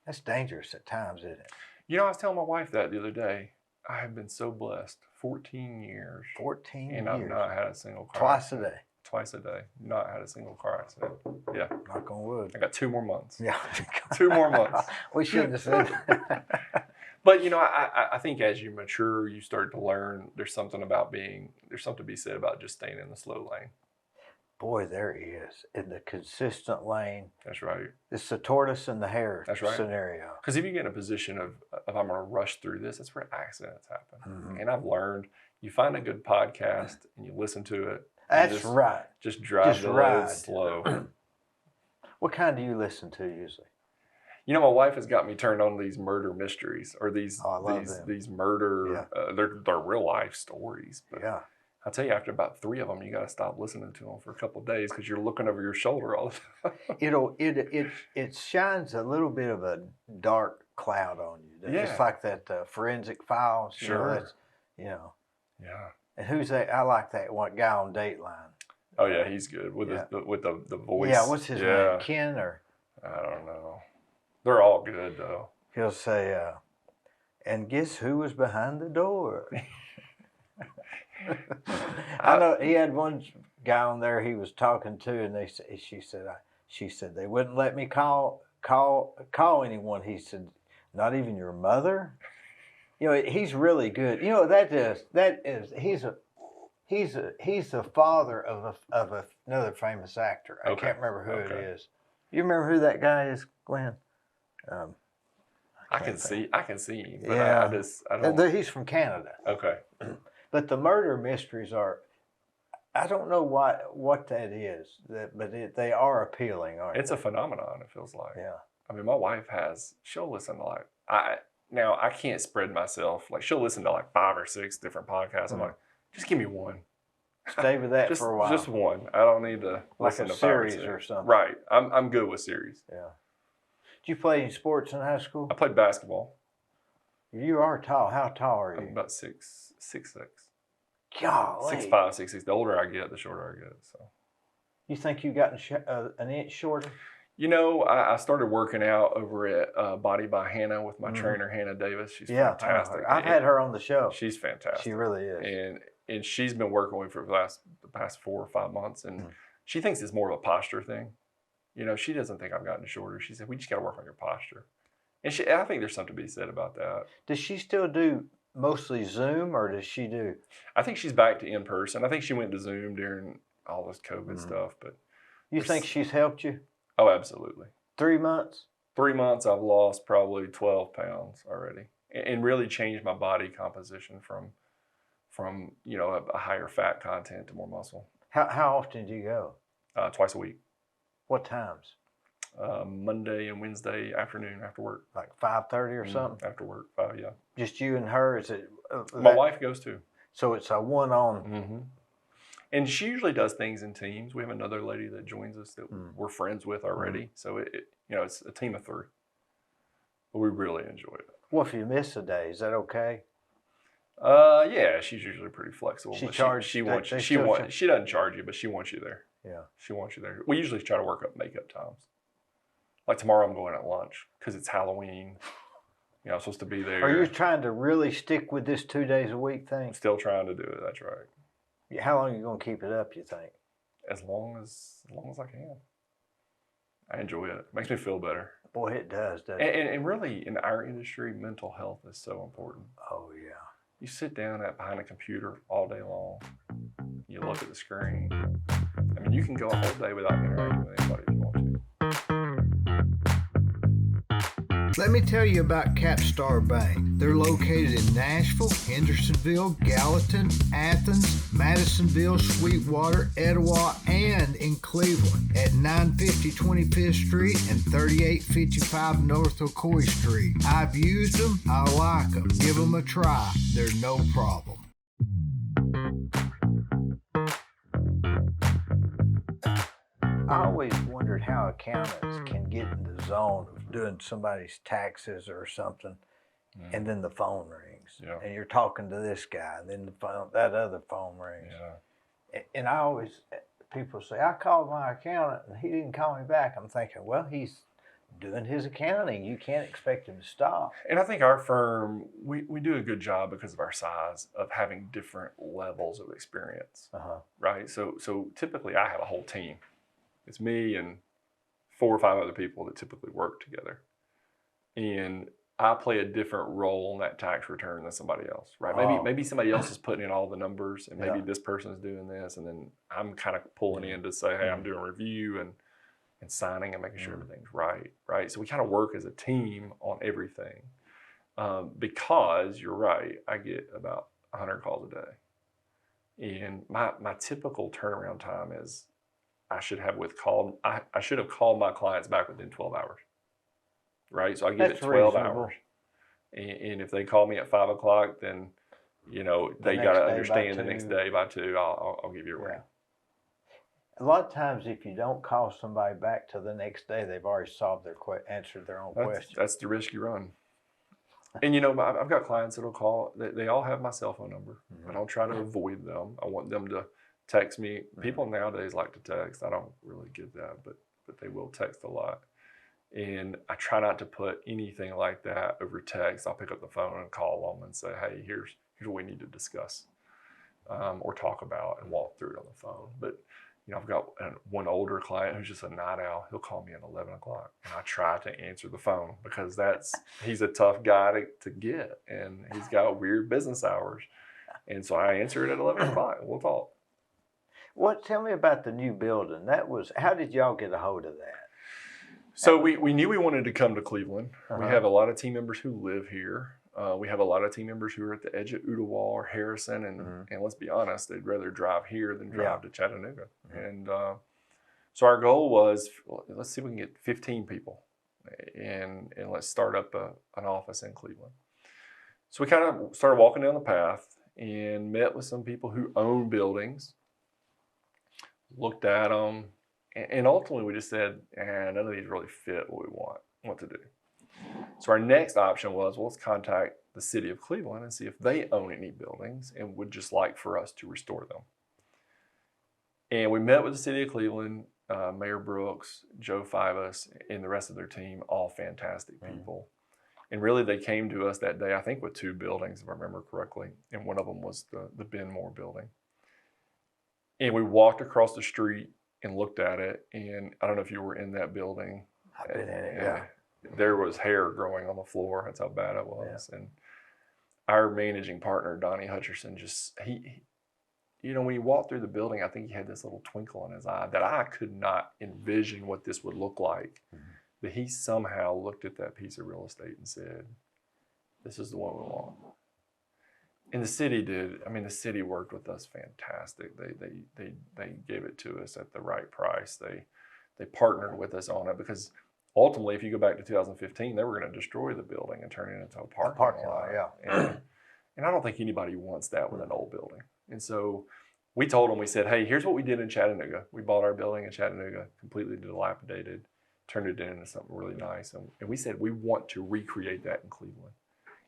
Speaker 1: That's dangerous at times, isn't it?
Speaker 2: You know, I was telling my wife that the other day. I have been so blessed. 14 years.
Speaker 1: 14 years.
Speaker 2: And I've not had a single car
Speaker 1: Twice a day.
Speaker 2: twice a day. Not had a single car accident. Yeah.
Speaker 1: Knock on wood.
Speaker 2: I got 2 more months.
Speaker 1: Yeah.
Speaker 2: 2 more months.
Speaker 1: We shouldn't have said that.
Speaker 2: But I think as you mature, you start to learn there's something to be said about just staying in the slow lane.
Speaker 1: Boy, there he is in the consistent lane.
Speaker 2: That's right.
Speaker 1: It's the tortoise and the hare scenario.
Speaker 2: Because if you get in a position of I'm going to rush through this, that's where accidents happen. Mm-hmm. And I've learned you find a good podcast and you listen to it.
Speaker 1: That's right.
Speaker 2: Just drive the road slow.
Speaker 1: What kind do you listen to usually?
Speaker 2: My wife has got me turned on these murder mysteries or these murder. Yeah. They're real life stories. But yeah. I'll tell you, after about 3 of them, you got to stop listening to them for a couple of days because you're looking over your shoulder all the time.
Speaker 1: It shines a little bit of a dark cloud on you. Yeah. It's like that Forensic Files.
Speaker 2: Sure.
Speaker 1: Yeah.
Speaker 2: And
Speaker 1: who's that? I like that one guy on Dateline.
Speaker 2: Oh yeah, he's good with the voice.
Speaker 1: Yeah, what's his name? Ken or?
Speaker 2: I don't know. They're all good though.
Speaker 1: He'll say, and guess who was behind the door? I know he had one guy on there he was talking to, and she said they wouldn't let me call anyone. He said, not even your mother. He's really good. He's the father of another famous actor. I can't remember who it is. You remember who that guy is, Glenn?
Speaker 2: I can see him. But yeah, I don't.
Speaker 1: He's from Canada.
Speaker 2: Okay.
Speaker 1: But the murder mysteries are, I don't know what that is, but they are appealing, aren't they?
Speaker 2: It's a phenomenon, it feels like.
Speaker 1: Yeah.
Speaker 2: I mean, my wife she'll listen to now I can't spread myself. Like she'll listen to 5 or 6 different podcasts. I'm like, just give me one.
Speaker 1: Stay with that for a while.
Speaker 2: Just one. I don't need to listen to 5
Speaker 1: series or something.
Speaker 2: Right. I'm good with series.
Speaker 1: Yeah. Did you play any sports in high school?
Speaker 2: I played basketball.
Speaker 1: You are tall. How tall are you?
Speaker 2: I'm about 6'6".
Speaker 1: Golly.
Speaker 2: 6'5", 6'6". The older I get, the shorter I get. So.
Speaker 1: You think you've gotten an inch shorter?
Speaker 2: I started working out over at Body by Hannah with my trainer, Hannah Davis. She's fantastic.
Speaker 1: I've had her on the show.
Speaker 2: She's fantastic.
Speaker 1: She really is.
Speaker 2: And she's been working with me for the past 4 or 5 months. And she thinks it's more of a posture thing. She doesn't think I've gotten shorter. She said, we just got to work on your posture. And I think there's something to be said about that.
Speaker 1: Does she still do mostly Zoom, or does she do?
Speaker 2: I think she's back to in person. I think she went to Zoom during all this COVID stuff. But
Speaker 1: you think she's helped you?
Speaker 2: Oh, absolutely.
Speaker 1: 3 months?
Speaker 2: 3 months, I've lost probably 12 pounds already, and really changed my body composition from a higher fat content to more muscle.
Speaker 1: How often do you go?
Speaker 2: Twice a week.
Speaker 1: What times?
Speaker 2: Monday and Wednesday afternoon after work.
Speaker 1: Like 5:30 or something?
Speaker 2: After work, 5, yeah.
Speaker 1: Just you and her? Is it?
Speaker 2: My wife goes too.
Speaker 1: So it's a one-on.
Speaker 2: Mm-hmm. And she usually does things in teams. We have another lady that joins us that we're friends with already. So it's a team of 3. But we really enjoy it.
Speaker 1: Well, if you miss a day, is that okay?
Speaker 2: Yeah, she's usually pretty flexible. She doesn't charge you, but she wants you there.
Speaker 1: Yeah.
Speaker 2: She wants you there. We usually try to work up makeup times. Like tomorrow I'm going at lunch because it's Halloween. I'm supposed to be there.
Speaker 1: Are you trying to really stick with this 2 days a week thing?
Speaker 2: I'm still trying to do it, that's right.
Speaker 1: How long are you going to keep it up, you think?
Speaker 2: As long as I can. I enjoy it. It makes me feel better.
Speaker 1: Boy, it does, doesn't
Speaker 2: it? And really, in our industry, mental health is so important.
Speaker 1: Oh, yeah.
Speaker 2: You sit down behind a computer all day long. You look at the screen. I mean, you can go a whole day without interacting with anybody if you want to.
Speaker 1: Let me tell you about Capstar Bank. They're located in Nashville, Hendersonville, Gallatin, Athens, Madisonville, Sweetwater, Etowah, and in Cleveland at 950 25th Street and 3855 North Ocoee Street. I've used them. I like them. Give them a try. They're no problem. I always wondered how accountants can get in the zone of doing somebody's taxes or something, and then the phone rings, and you're talking to this guy, and then that other phone rings. Yeah. And I always, people say, I called my accountant and he didn't call me back. I'm thinking, well, he's doing his accounting. You can't expect him to stop.
Speaker 2: And I think our firm, we do a good job because of our size of having different levels of experience, right? So typically I have a whole team. It's me and 4 or 5 other people that typically work together. And I play a different role in that tax return than somebody else, right? Maybe somebody else is putting in all the numbers, and maybe this person's doing this, and then I'm kind of pulling in to say, hey, I'm doing a review and signing and making sure everything's right? So we kind of work as a team on everything, because you're right, I get about 100 calls a day, and my typical turnaround time is I should have called my clients back within 12 hours, right? So I give it 12 hours, and if they call me at 5 o'clock, then they got to understand the next day by 2, I'll give you a ring.
Speaker 1: A lot of times, if you don't call somebody back till the next day, they've already answered their own question.
Speaker 2: That's the risk you run. And I've got clients that'll call. They all have my cell phone number, but I'll try to avoid them. I want them to text me. People nowadays like to text. I don't really get that, but they will text a lot. And I try not to put anything like that over text. I'll pick up the phone and call them and say, hey, here's what we need to discuss, or talk about, and walk through it on the phone. But I've got one older client who's just a night owl. He'll call me at 11 o'clock, and I try to answer the phone because he's a tough guy to get, and he's got weird business hours. And so I answer it at 11 o'clock, and we'll talk.
Speaker 1: Tell me about the new building. How did y'all get a hold of that?
Speaker 2: So we knew we wanted to come to Cleveland. We have a lot of team members who live here. We have a lot of team members who are at the edge of Ooltewah or Harrison, and let's be honest, they'd rather drive here than drive to Chattanooga. And so our goal was, let's see if we can get 15 people, and let's start up an office in Cleveland. So we kind of started walking down the path and met with some people who own buildings, looked at them, and ultimately we just said, none of these really fit what we want to do. So our next option was, let's contact the city of Cleveland and see if they own any buildings and would just like for us to restore them. And we met with the city of Cleveland, Mayor Brooks, Joe Fivas, and the rest of their team, all fantastic people. And really they came to us that day, I think with 2 buildings, if I remember correctly, and one of them was the Ben Moore building. And we walked across the street and looked at it, and I don't know if you were in that building.
Speaker 1: I've been in it, yeah.
Speaker 2: There was hair growing on the floor. That's how bad it was. Yeah. And our managing partner, Donnie Hutcherson, he when he walked through the building, I think he had this little twinkle in his eye that I could not envision what this would look like. But he somehow looked at that piece of real estate and said, this is the one we want. And the city did. I mean, the city worked with us fantastic. They gave it to us at the right price. They partnered with us on it because ultimately, if you go back to 2015, they were going to destroy the building and turn it into a parking lot. Yeah. And I don't think anybody wants that with an old building. And so we told them, we said, hey, here's what we did in Chattanooga. We bought our building in Chattanooga, completely dilapidated, turned it into something really nice. And we said, we want to recreate that in Cleveland.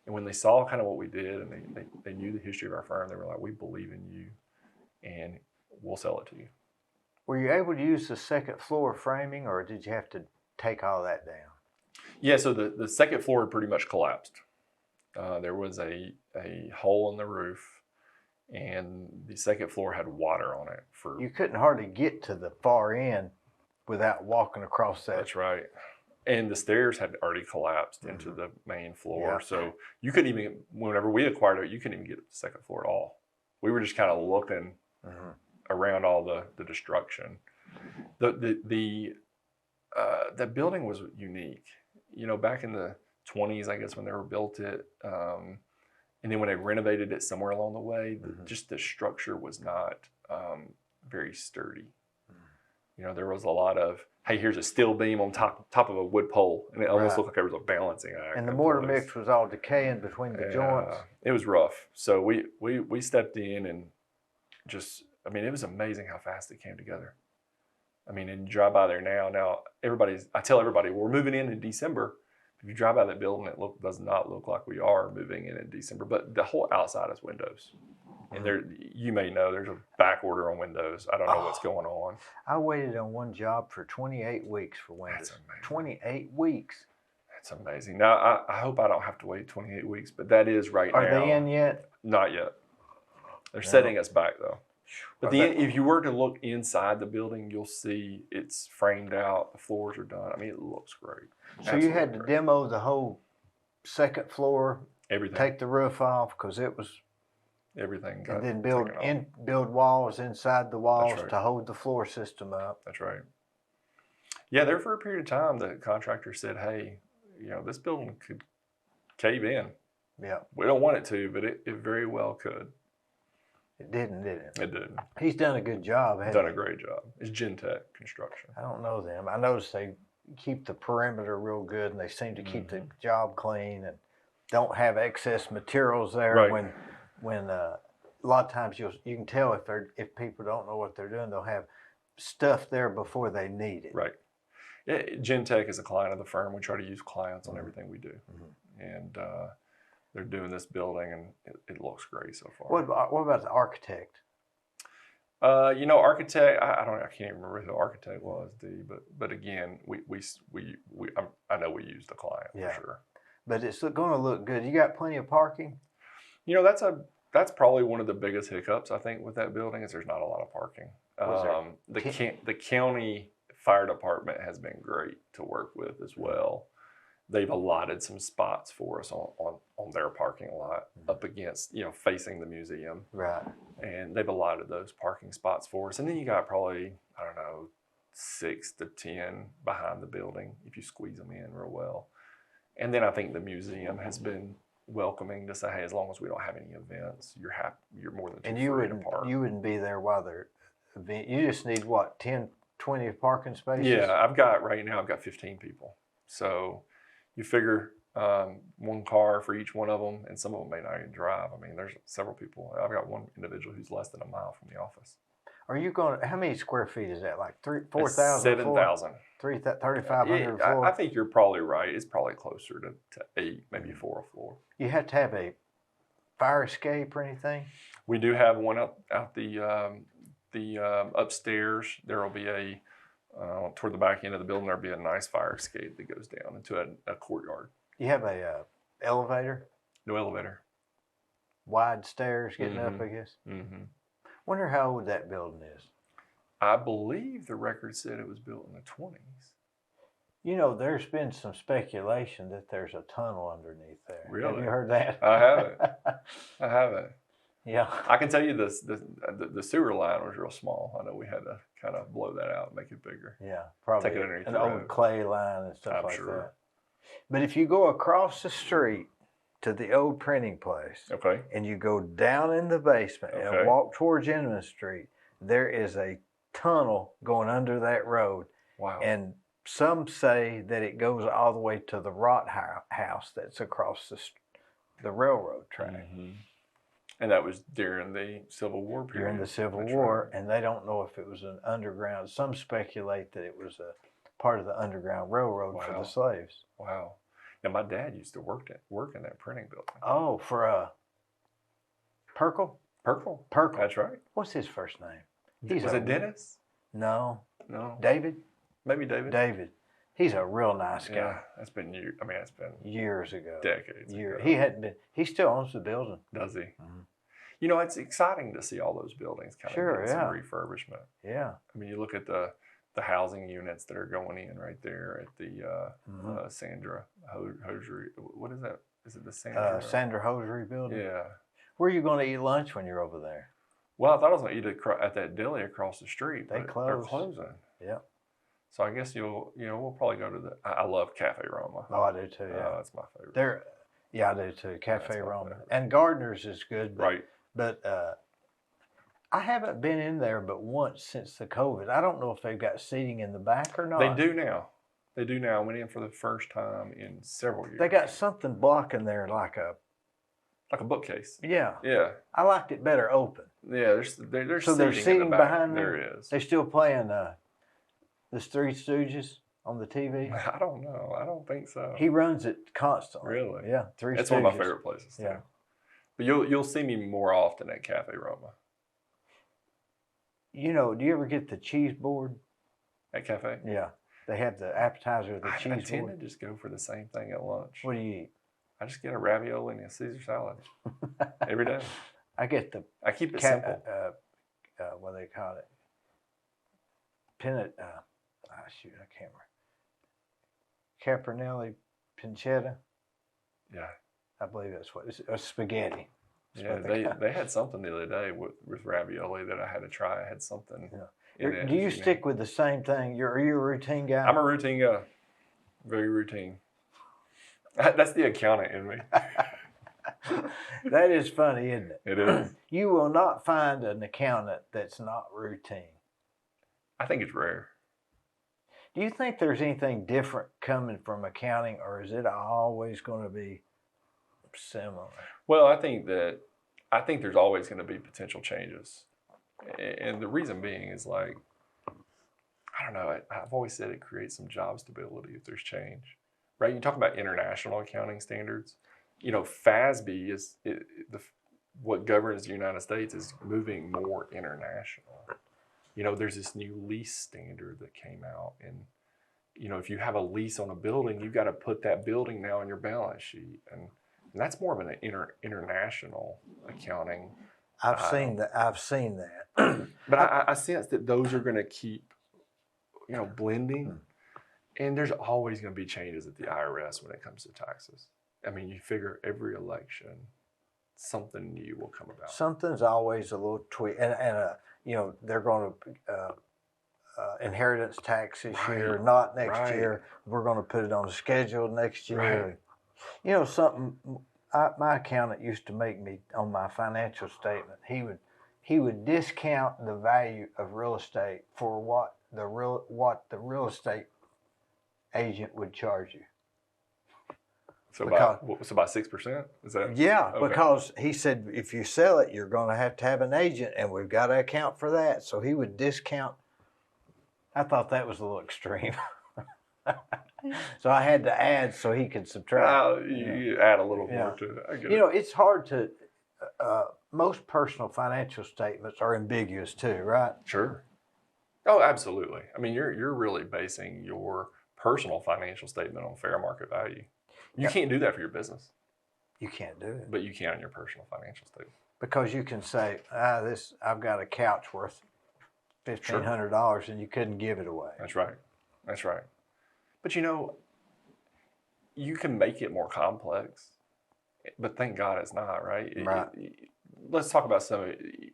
Speaker 2: And when they saw kind of what we did and they knew the history of our firm, they were like, we believe in you and we'll sell it to you.
Speaker 1: Were you able to use the second floor framing, or did you have to take all that down?
Speaker 2: Yeah, so the second floor had pretty much collapsed. There was a hole in the roof, and the second floor had water on it.
Speaker 1: You couldn't hardly get to the far end without walking across that.
Speaker 2: That's right. And the stairs had already collapsed into the main floor. Yeah. So you couldn't even, whenever we acquired it, you couldn't even get to the second floor at all. We were just kind of looking around all the destruction. The building was unique. Back in the 20s, I guess, when they were built it, and then when they renovated it somewhere along the way, just the structure was not very sturdy. There was a lot of, hey, here's a steel beam on top of a wood pole, and it almost looked like there was a balancing act.
Speaker 1: And the mortar mix was all decaying between the joints.
Speaker 2: It was rough. So we stepped in and just, it was amazing how fast it came together. And you drive by there now I tell everybody, we're moving in December. If you drive by that building, it does not look like we are moving in December, but the whole outside is windows. And there, you may know, there's a back order on windows. I don't know what's going on.
Speaker 1: I waited on one job for 28 weeks for windows.
Speaker 2: That's amazing.
Speaker 1: 28 weeks.
Speaker 2: That's amazing. Now, I hope I don't have to wait 28 weeks, but that is right now.
Speaker 1: Are they in yet?
Speaker 2: Not yet. They're setting us back, though. But if you were to look inside the building, you'll see it's framed out. The floors are done. I mean, it looks great.
Speaker 1: So you had to demo the whole second floor,
Speaker 2: everything,
Speaker 1: take the roof off because it was
Speaker 2: everything,
Speaker 1: and then build walls inside the walls
Speaker 2: right.
Speaker 1: to hold the floor system up.
Speaker 2: That's right. Yeah, there for a period of time, the contractor said, "Hey, this building could cave in.
Speaker 1: Yeah,
Speaker 2: we don't want it to, but it very well could."
Speaker 1: It didn't, did it?
Speaker 2: It did.
Speaker 1: He's done a good job.
Speaker 2: Done a great job. It's Gentech Construction.
Speaker 1: I don't know them. I noticed they keep the perimeter real good, and they seem to keep the job clean and don't have excess materials there.
Speaker 2: Right.
Speaker 1: When a lot of times you can tell if people don't know what they're doing, they'll have stuff there before they need it.
Speaker 2: Right. Yeah, Gentech is a client of the firm. We try to use clients on everything we do, and they're doing this building, and it looks great so far.
Speaker 1: What about the architect?
Speaker 2: Architect. I can't even remember who the architect was, Dee. But again, I know we used the client for sure. But
Speaker 1: it's going to look good. You got plenty of parking.
Speaker 2: That's probably one of the biggest hiccups I think with that building is there's not a lot of parking. The county fire department has been great to work with as well. They've allotted some spots for us on their parking lot up against, facing the museum.
Speaker 1: Right.
Speaker 2: And they've allotted those parking spots for us. And then you got probably, 6 to 10 behind the building if you squeeze them in real well. And then I think the museum has been welcoming to say, hey, as long as we don't have any events, you're more than free to park.
Speaker 1: You wouldn't be there while they're event. You just need what, 10, 20 parking spaces?
Speaker 2: Yeah, right now I've got 15 people. So you figure one car for each one of them, and some of them may not even drive. I mean, there's several people. I've got one individual who's less than a mile from the office.
Speaker 1: Are you how many square feet is that? Like 4,000?
Speaker 2: 7,000.
Speaker 1: 3,500 a floor?
Speaker 2: I think you're probably right. It's probably closer to 8, maybe 4 a floor.
Speaker 1: You have to have a fire escape or anything?
Speaker 2: We do have one out the upstairs. There will be toward the back end of the building, there'll be a nice fire escape that goes down into a courtyard.
Speaker 1: You have a elevator?
Speaker 2: No elevator.
Speaker 1: Wide stairs getting up, I guess?
Speaker 2: Mm-hmm.
Speaker 1: Wonder how old that building is.
Speaker 2: I believe the record said it was built in the 20s.
Speaker 1: There's been some speculation that there's a tunnel underneath there.
Speaker 2: Really?
Speaker 1: Have you heard that?
Speaker 2: I haven't.
Speaker 1: Yeah.
Speaker 2: I can tell you this: the sewer line was real small. I know we had to kind of blow that out and make it bigger.
Speaker 1: Yeah, probably
Speaker 2: take it underneath
Speaker 1: an
Speaker 2: the
Speaker 1: old
Speaker 2: road.
Speaker 1: clay line and stuff
Speaker 2: I'm
Speaker 1: like
Speaker 2: sure.
Speaker 1: that. But if you go across the street to the old printing place,
Speaker 2: okay,
Speaker 1: and you go down in the basement and walk towards Inman Street, there is a tunnel going under that road.
Speaker 2: Wow.
Speaker 1: And some say that it goes all the way to the Rot House that's across the railroad track.
Speaker 2: Mm-hmm. And that was during the Civil War period.
Speaker 1: During the Civil War, and they don't know if it was an underground. Some speculate that it was a part of the Underground Railroad for the slaves.
Speaker 2: Wow. Now, my dad used to work in that printing building.
Speaker 1: Oh, for Perkle?
Speaker 2: Perkle. That's right.
Speaker 1: What's his first name?
Speaker 2: Was it Dennis?
Speaker 1: No.
Speaker 2: David? Maybe David.
Speaker 1: David. He's a real nice guy.
Speaker 2: Yeah, that's been years. I mean, it's been
Speaker 1: years ago.
Speaker 2: Decades ago.
Speaker 1: He hadn't been. He still owns the building.
Speaker 2: Does he?
Speaker 1: Mm-hmm.
Speaker 2: It's exciting to see all those buildings kind of get some refurbishment.
Speaker 1: Yeah.
Speaker 2: I mean, you look at the housing units that are going in right there at the Sandra Hosiery. What is that? Is it the
Speaker 1: Sandra Hosiery building?
Speaker 2: Yeah.
Speaker 1: Where are you going to eat lunch when you're over there?
Speaker 2: Well, I thought I was going to eat at that deli across the street.
Speaker 1: They're
Speaker 2: closing.
Speaker 1: Yeah.
Speaker 2: So I guess we'll probably go to I love Cafe Roma.
Speaker 1: Oh, I do too. Yeah,
Speaker 2: that's my favorite.
Speaker 1: I do too. Cafe Roma and Gardner's is good.
Speaker 2: Right.
Speaker 1: But I haven't been in there but once since the COVID. I don't know if they've got seating in the back or not.
Speaker 2: They do now. I went in for the first time in several years.
Speaker 1: They got something blocking there like a
Speaker 2: bookcase.
Speaker 1: Yeah.
Speaker 2: Yeah.
Speaker 1: I liked it better open.
Speaker 2: Yeah, there's
Speaker 1: so they're seating
Speaker 2: in the back.
Speaker 1: behind them.
Speaker 2: There is.
Speaker 1: They still playing the Three Stooges on the TV?
Speaker 2: I don't know. I don't think so.
Speaker 1: He runs it constantly.
Speaker 2: Really?
Speaker 1: Yeah. Three Stooges.
Speaker 2: It's one of my favorite places.
Speaker 1: Yeah.
Speaker 2: But you'll see me more often at Cafe Roma.
Speaker 1: You know, do you ever get the cheese board?
Speaker 2: At Cafe?
Speaker 1: Yeah. They have the appetizer, the
Speaker 2: I
Speaker 1: cheese
Speaker 2: tend
Speaker 1: board.
Speaker 2: to just go for the same thing at lunch.
Speaker 1: What do you eat?
Speaker 2: I just get a ravioli and a Caesar salad every day.
Speaker 1: I get the
Speaker 2: I keep it simple.
Speaker 1: what do they call it? Peanut. Shoot, I can't remember. Capernelli pancetta.
Speaker 2: Yeah.
Speaker 1: I believe that's what it's spaghetti. That's
Speaker 2: Yeah,
Speaker 1: what
Speaker 2: they had something the other day with ravioli that I had to try. I had something.
Speaker 1: Yeah. Do you stick with the same thing? Are you a routine guy?
Speaker 2: I'm a routine guy. Very routine. That's the accountant in me.
Speaker 1: That is funny, isn't it?
Speaker 2: It is.
Speaker 1: You will not find an accountant that's not routine.
Speaker 2: I think it's rare.
Speaker 1: Do you think there's anything different coming from accounting, or is it always going to be similar?
Speaker 2: Well, I think there's always going to be potential changes. And the reason being is like, I don't know, I've always said it creates some job stability if there's change, right? You talk about international accounting standards. You know, FASB what governs the United States is moving more international. You know, there's this new lease standard that came out, and you know, if you have a lease on a building, you've got to put that building now on your balance sheet, and that's more of an international accounting.
Speaker 1: I've seen that.
Speaker 2: But I sense that those are going to keep, you know, blending, and there's always going to be changes at the IRS when it comes to taxes. I mean, you figure every election, something new will come about.
Speaker 1: Something's always a little tweak, and you know, they're going to inheritance tax this year, not next year. We're going to put it on the schedule next year.
Speaker 2: Right.
Speaker 1: You know, something. My accountant used to make me on my financial statement. He would discount the value of real estate for what the real estate agent would charge you.
Speaker 2: So about 6%? Is that?
Speaker 1: Yeah,
Speaker 2: okay.
Speaker 1: Because he said if you sell it, you're going to have an agent, and we've got to account for that. So he would discount. I thought that was a little extreme. So I had to add so he could subtract.
Speaker 2: You add a little more to it. I get it.
Speaker 1: You know, it's hard to. Most personal financial statements are ambiguous too, right?
Speaker 2: Sure. Oh, absolutely. I mean, you're really basing your personal financial statement on fair market value. You can't do that for your business.
Speaker 1: You can't do it.
Speaker 2: But you can on your personal financial statement.
Speaker 1: Because you can say, I've got a couch worth $1,500 and you couldn't give it away.
Speaker 2: That's right. That's right. But you know, you can make it more complex. But thank God it's not, right?
Speaker 1: Right.
Speaker 2: Let's talk about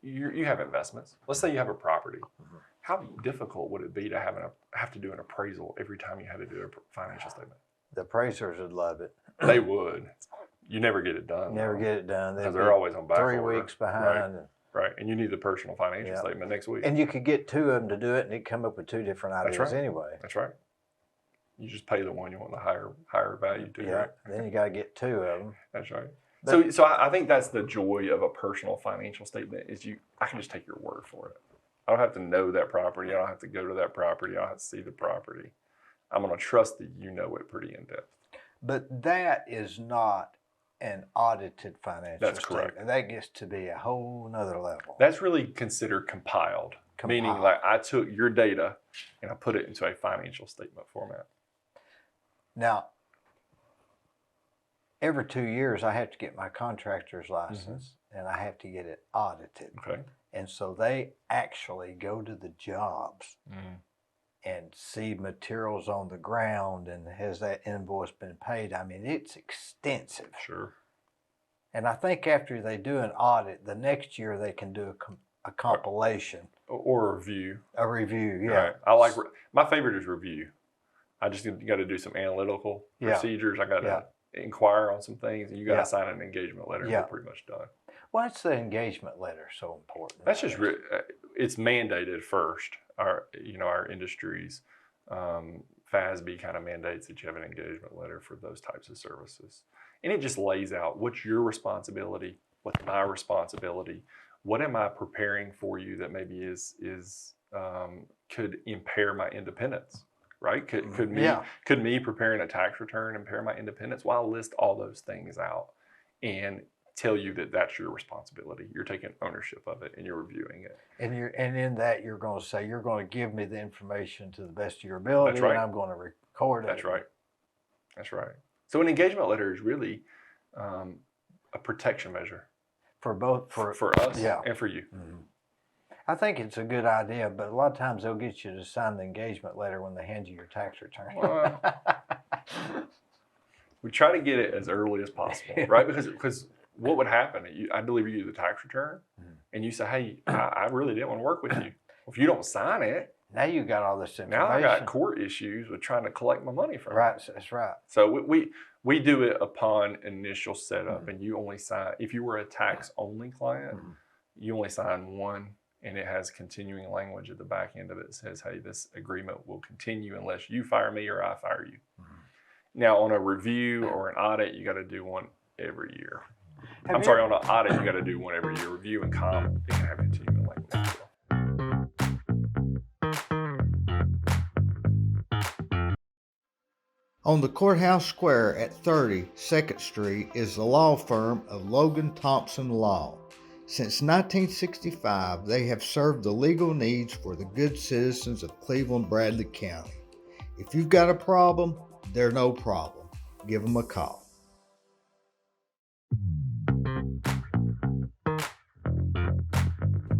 Speaker 2: you have investments. Let's say you have a property. Mm-hmm. How difficult would it be to have to do an appraisal every time you had to do a financial statement?
Speaker 1: The appraisers would love it.
Speaker 2: They would. You never get it done.
Speaker 1: Never get it done.
Speaker 2: Because they're always on back
Speaker 1: 3
Speaker 2: order.
Speaker 1: weeks behind.
Speaker 2: Right. And you need the personal financial statement next week.
Speaker 1: And you could get 2 of them to do it, and it'd come up with 2 different ideas anyway.
Speaker 2: That's right. You just pay the one you want the higher value to.
Speaker 1: Yeah.
Speaker 2: Right?
Speaker 1: Then you got to get 2 of them.
Speaker 2: That's right. So I think that's the joy of a personal financial statement is I can just take your word for it. I don't have to know that property. I don't have to go to that property. I don't have to see the property. I'm going to trust that you know it pretty in depth. But
Speaker 1: that is not an audited financial
Speaker 2: That's
Speaker 1: statement.
Speaker 2: correct.
Speaker 1: That gets to be a whole nother level.
Speaker 2: That's really considered compiled. Meaning like I took your data and I put it into a financial statement format.
Speaker 1: Now, every 2 years I have to get my contractor's license and I have to get it audited.
Speaker 2: Okay.
Speaker 1: And so they actually go to the jobs and see materials on the ground and has that invoice been paid. I mean, it's extensive.
Speaker 2: Sure.
Speaker 1: And I think after they do an audit, the next year they can do a compilation.
Speaker 2: Or a review.
Speaker 1: A review, yeah.
Speaker 2: Right. I like, my favorite is review. I just got to do some analytical procedures. I got to inquire on some things, and you got to sign an engagement letter. You're pretty much done.
Speaker 1: Why is the engagement letter so important?
Speaker 2: That's just it's mandated first. Our industries, FASB kind of mandates that you have an engagement letter for those types of services, and it just lays out what's your responsibility, what's my responsibility, what am I preparing for you that maybe is could impair my independence. Right? Could me preparing a tax return impair my independence? Well, I'll list all those things out. And tell you that that's your responsibility. You're taking ownership of it and you're reviewing it.
Speaker 1: And in that you're going to say you're going to give me the information to the best of your ability,
Speaker 2: That's right.
Speaker 1: and I'm going to record it.
Speaker 2: That's right. That's right. So an engagement letter is really a protection measure
Speaker 1: For both
Speaker 2: for us
Speaker 1: yeah.
Speaker 2: and for you.
Speaker 1: Mm-hmm. I think it's a good idea, but a lot of times they'll get you to sign the engagement letter when they hand you your tax return.
Speaker 2: Well, we try to get it as early as possible, right? Because what would happen? I deliver you the tax return, and you say, "Hey, I really didn't want to work with you." Well, if you don't sign it,
Speaker 1: now you got all this information.
Speaker 2: Now I got court issues with trying to collect my money from
Speaker 1: right.
Speaker 2: you.
Speaker 1: That's right.
Speaker 2: So we do it upon initial setup, and you only sign if you were a tax only client, you only sign one. And it has continuing language at the back end of it that says, hey, this agreement will continue unless you fire me or I fire you. Now, on a review or an audit, you got to do one every year. On an audit, you got to do one every year. Review and comp, it can have continuing language as well.
Speaker 3: On the Courthouse Square at 30 2nd Street is the law firm of Logan Thompson Law. Since 1965, they have served the legal needs for the good citizens of Cleveland Bradley County. If you've got a problem, they're no problem. Give them a call.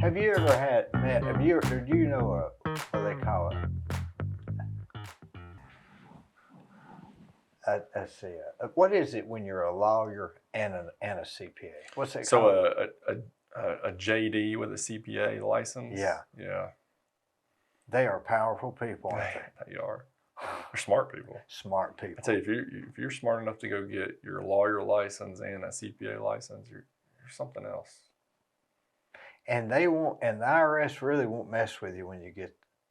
Speaker 1: Have you ever do you know what they call it? Let's see. What is it when you're a lawyer and a CPA? What's that called?
Speaker 2: So a JD with a CPA license?
Speaker 1: Yeah.
Speaker 2: Yeah.
Speaker 1: They are powerful people, aren't they?
Speaker 2: They are. They're smart people.
Speaker 1: Smart people.
Speaker 2: I tell you, if you're smart enough to go get your lawyer license and a CPA license, you're something else.
Speaker 1: And the IRS really won't mess with you when you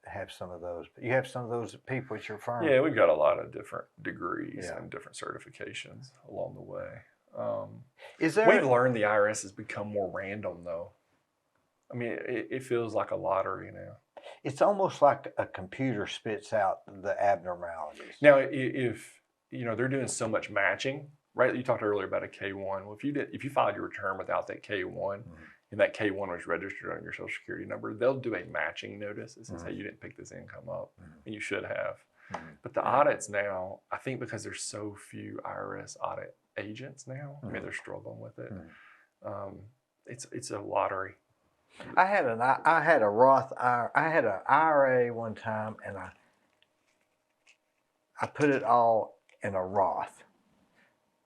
Speaker 1: have some of those. You have some of those people at your firm.
Speaker 2: Yeah, we've got a lot of different degrees and different certifications along the way. We've learned the IRS has become more random, though. I mean, it feels like a lottery now.
Speaker 1: It's almost like a computer spits out the abnormalities.
Speaker 2: Now, if they're doing so much matching, right? You talked earlier about a K-1. Well, if you filed your return without that K-1, and that K-1 was registered on your Social Security number, they'll do a matching notice that says, hey, you didn't pick this income up, and you should have. But the audits now, I think because there's so few IRS audit agents now, I mean, they're struggling with it. It's a lottery.
Speaker 1: I had an IRA one time, and I put it all in a Roth.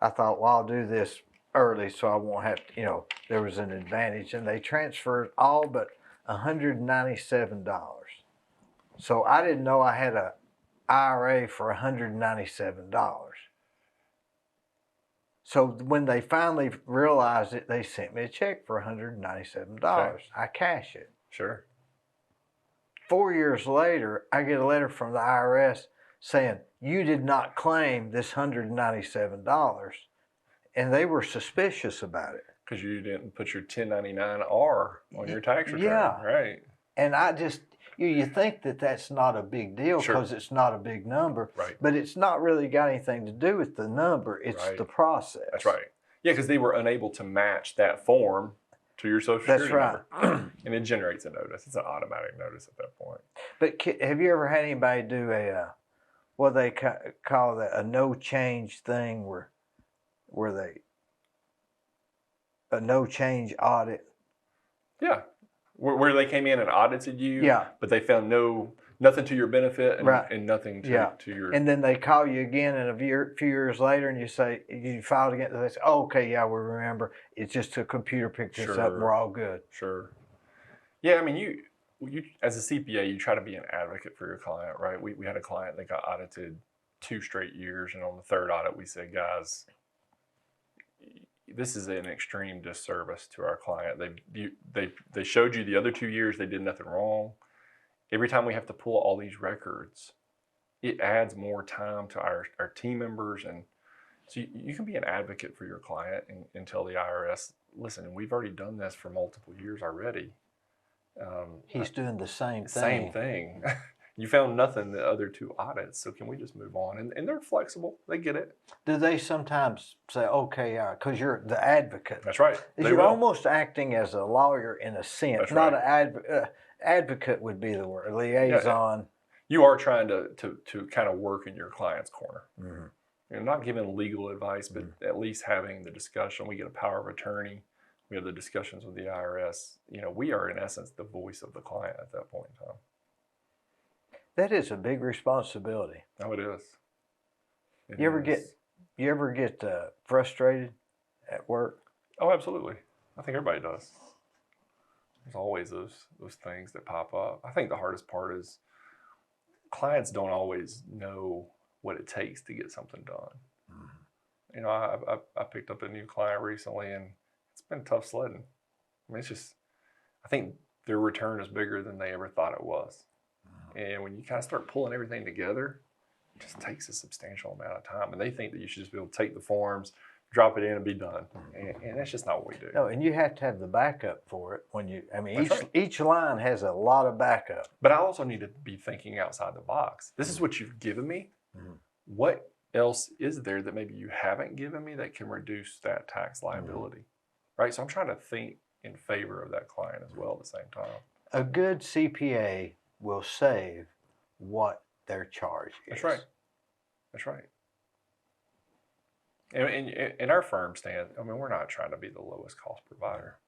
Speaker 1: I thought, well, I'll do this early so I won't have to, there was an advantage, and they transferred all but $197. So I didn't know I had an IRA for $197. So when they finally realized it, they sent me a check for $197. Okay. I cash it.
Speaker 2: Sure.
Speaker 1: 4 years later, I get a letter from the IRS saying, you did not claim this $197. And they were suspicious about it.
Speaker 2: Because you didn't put your 1099-R on your tax return. Yeah. Right.
Speaker 1: And I just, you think that that's not a big deal because it's not a big number.
Speaker 2: Right.
Speaker 1: But it's not really got anything to do with the number. It's the process.
Speaker 2: That's right. Yeah, because they were unable to match that form to your Social Security number. And it generates a notice. It's an automatic notice at that point.
Speaker 1: But have you ever had anybody do what they call a no change thing where a no change audit?
Speaker 2: Yeah. Where they came in and audited you, but they found nothing to your benefit and nothing to your...
Speaker 1: And then they call you again in a few years later and you say, you filed again, and they say, oh, okay, yeah, we remember. It's just a computer picked this up and we're all good.
Speaker 2: Sure. Yeah, I mean, you as a CPA, you try to be an advocate for your client, right? We had a client that got audited 2 straight years, and on the 3rd audit, we said, guys, this is an extreme disservice to our client. They showed you the other 2 years they did nothing wrong. Every time we have to pull all these records, it adds more time to our team members. And so you can be an advocate for your client and tell the IRS, listen, we've already done this for multiple years already.
Speaker 1: He's doing the same thing.
Speaker 2: Same thing. You found nothing the other two audits, so can we just move on? And they're flexible. They get it.
Speaker 1: Do they sometimes say, okay, because you're the advocate?
Speaker 2: That's right. They
Speaker 1: You're
Speaker 2: will.
Speaker 1: almost acting as a lawyer in a sense.
Speaker 2: That's
Speaker 1: Not
Speaker 2: right.
Speaker 1: an advocate would be the word. Liaison.
Speaker 2: You are trying to kind of work in your client's corner.
Speaker 1: Mm-hmm.
Speaker 2: You're not giving legal advice, but at least having the discussion. We get a power of attorney. We have the discussions with the IRS. We are in essence the voice of the client at that point in time.
Speaker 1: That is a big responsibility.
Speaker 2: Oh, it is.
Speaker 1: You ever get frustrated at work?
Speaker 2: Oh, absolutely. I think everybody does. There's always those things that pop up. I think the hardest part is clients don't always know what it takes to get something done. Mm-hmm. I picked up a new client recently, and it's been tough sledding. I mean, I think their return is bigger than they ever thought it was. And when you kind of start pulling everything together, it just takes a substantial amount of time. And they think that you should just be able to take the forms, drop it in, and be done. And that's just not what we do.
Speaker 1: No, and you have to have the backup for it.
Speaker 2: Right.
Speaker 1: Each line has a lot of backup.
Speaker 2: But I also need to be thinking outside the box. This is what you've given me. Mm-hmm. What else is there that maybe you haven't given me that can reduce that tax liability? Mm-hmm. Right? So I'm trying to think in favor of that client as well at the same time.
Speaker 1: A good CPA will save what their charge is.
Speaker 2: That's right. That's right. And in our firm stand, we're not trying to be the lowest cost provider.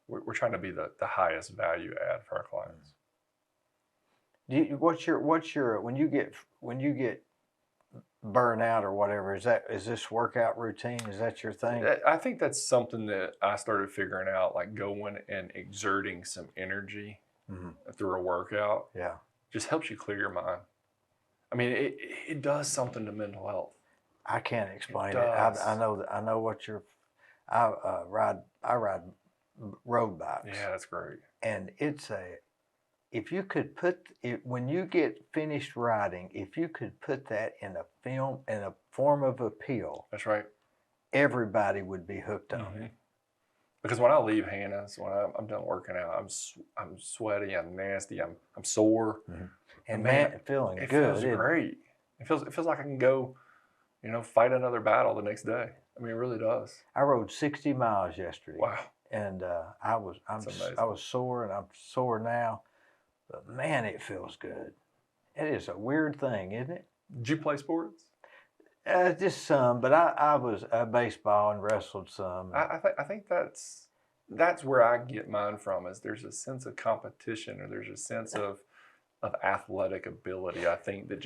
Speaker 2: We're trying to be the highest value add for our clients.
Speaker 1: What's your when you get burnout or whatever, is this workout routine? Is that your thing?
Speaker 2: I think that's something that I started figuring out, like going and exerting some energy through a workout.
Speaker 1: Yeah. Just
Speaker 2: helps you clear your mind. I mean, it does something to mental health.
Speaker 1: I can't explain it. I know what you're. I ride road bikes.
Speaker 2: Yeah, that's great.
Speaker 1: And if you could put it, when you get finished riding, if you could put that in a form of appeal.
Speaker 2: That's right.
Speaker 1: Everybody would be hooked on it.
Speaker 2: Because when I leave Hannah's, when I'm done working out, I'm sweaty, I'm nasty, I'm sore,
Speaker 1: and man, feeling good.
Speaker 2: It feels great. It feels like I can go, fight another battle the next day. I mean, it really does.
Speaker 1: I rode 60 miles yesterday.
Speaker 2: Wow.
Speaker 1: And I was sore, and I'm sore now, but man, it feels good. It is a weird thing, isn't it?
Speaker 2: Did you play sports?
Speaker 1: Just some, but I was baseball and wrestled some.
Speaker 2: I think that's where I get mine from. Is there's a sense of competition, or there's a sense of athletic ability. I think that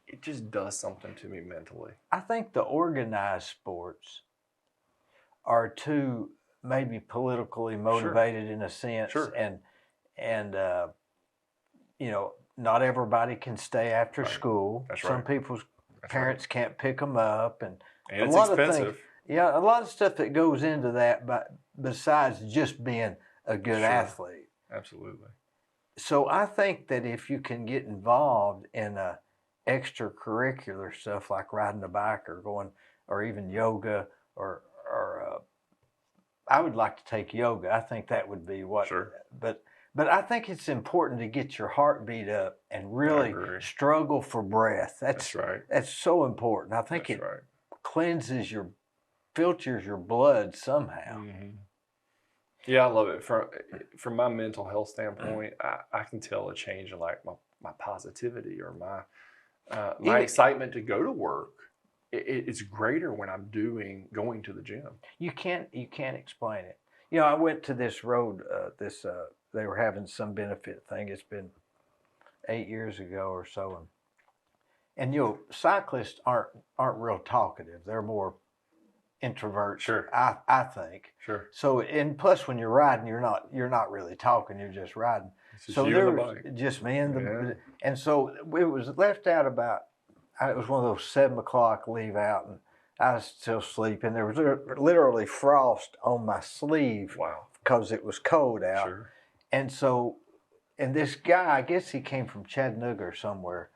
Speaker 2: it just does something to me mentally.
Speaker 1: I think the organized sports are too maybe politically motivated in a sense, and not everybody can stay after school.
Speaker 2: That's
Speaker 1: Some people's parents can't pick them up, and
Speaker 2: it's expensive.
Speaker 1: A lot of stuff that goes into that, but besides just being a good athlete.
Speaker 2: Absolutely.
Speaker 1: So I think that if you can get involved in extracurricular stuff like riding a bike or even yoga or I would like to take yoga. I think that would be what.
Speaker 2: Sure.
Speaker 1: But I think it's important to get your heartbeat up and really struggle for breath. That's right. That's so important. I think it cleanses filters your blood somehow.
Speaker 2: Mm-hmm. Yeah, I love it. From my mental health standpoint, I can tell a change in like my positivity or my excitement to go to work. It's greater when I'm going to the gym.
Speaker 1: You can't explain it. I went to this road. They were having some benefit thing. It's been 8 years ago or so, and cyclists aren't real talkative. They're more introverts.
Speaker 2: Sure.
Speaker 1: I think.
Speaker 2: Sure.
Speaker 1: So and plus when you're riding, you're not really talking. You're just riding.
Speaker 2: So there was
Speaker 1: just me and and so it was left out about. It was one of those 7 o'clock leave out, and I was still sleeping. There was literally frost on my sleeve.
Speaker 2: Wow.
Speaker 1: Because it was cold out.
Speaker 2: Sure.
Speaker 1: And so, this guy, I guess he came from Chattanooga or somewhere.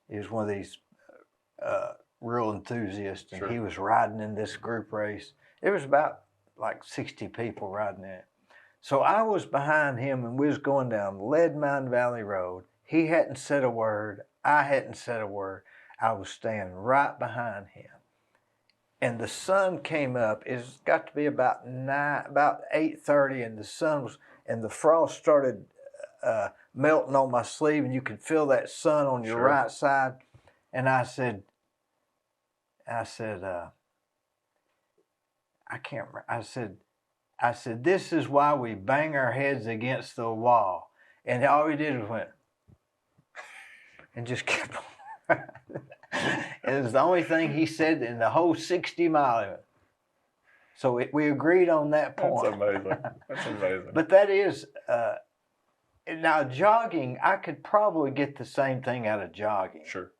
Speaker 1: He was one of these real enthusiasts, and he was riding in this group race. There was about like 60 people riding in it. So I was behind him, and we was going down Lead Mine Valley Road He hadn't said a word. I hadn't said a word. I was standing right behind him. And the sun came up. It's got to be about 8:30, and the sun was, and the frost started melting on my sleeve, and you could feel that sun on your
Speaker 2: Sure.
Speaker 1: right side. And I said, I can't remember. I said, this is why we bang our heads against the wall. And all he did was went, and just kept on. It was the only thing he said in the whole 60 miles. So we agreed on that point.
Speaker 2: That's amazing. That's amazing.
Speaker 1: But that is, now jogging, I could probably get the same thing out of jogging.
Speaker 2: Sure.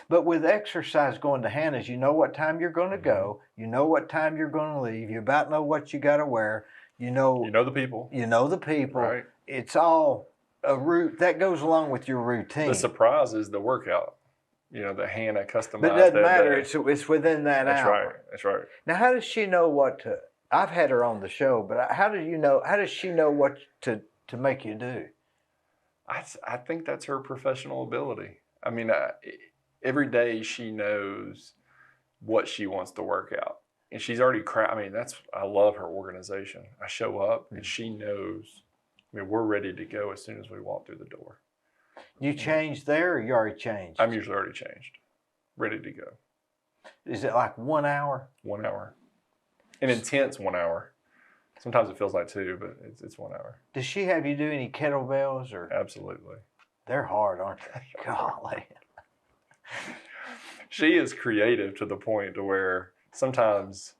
Speaker 1: But with exercise going to Hannah's, you know what time you're going to go. You know what time you're going to leave. You about know what you got to wear. You know
Speaker 2: the people.
Speaker 1: You know the people.
Speaker 2: Right.
Speaker 1: It's all a route that goes along with your routine.
Speaker 2: The surprise is the workout. That Hannah customized.
Speaker 1: But it doesn't
Speaker 2: that
Speaker 1: matter.
Speaker 2: day.
Speaker 1: It's within that
Speaker 2: That's
Speaker 1: hour.
Speaker 2: right. That's right.
Speaker 1: Now, how does she know what to? I've had her on the show, but how does she know what to make you do?
Speaker 2: I think that's her professional ability. I mean, every day she knows what she wants to work out, and she's already I love her organization. I show up, and she knows. I mean, we're ready to go as soon as we walk through the door.
Speaker 1: You changed there, or you already changed?
Speaker 2: I'm usually already changed, ready to go.
Speaker 1: Is it like 1 hour?
Speaker 2: 1 hour, an intense 1 hour. Sometimes it feels like 2, but it's 1 hour.
Speaker 1: Does she have you do any kettlebells or?
Speaker 2: Absolutely.
Speaker 1: They're hard, aren't they? Golly.
Speaker 2: She is creative to the point to where sometimes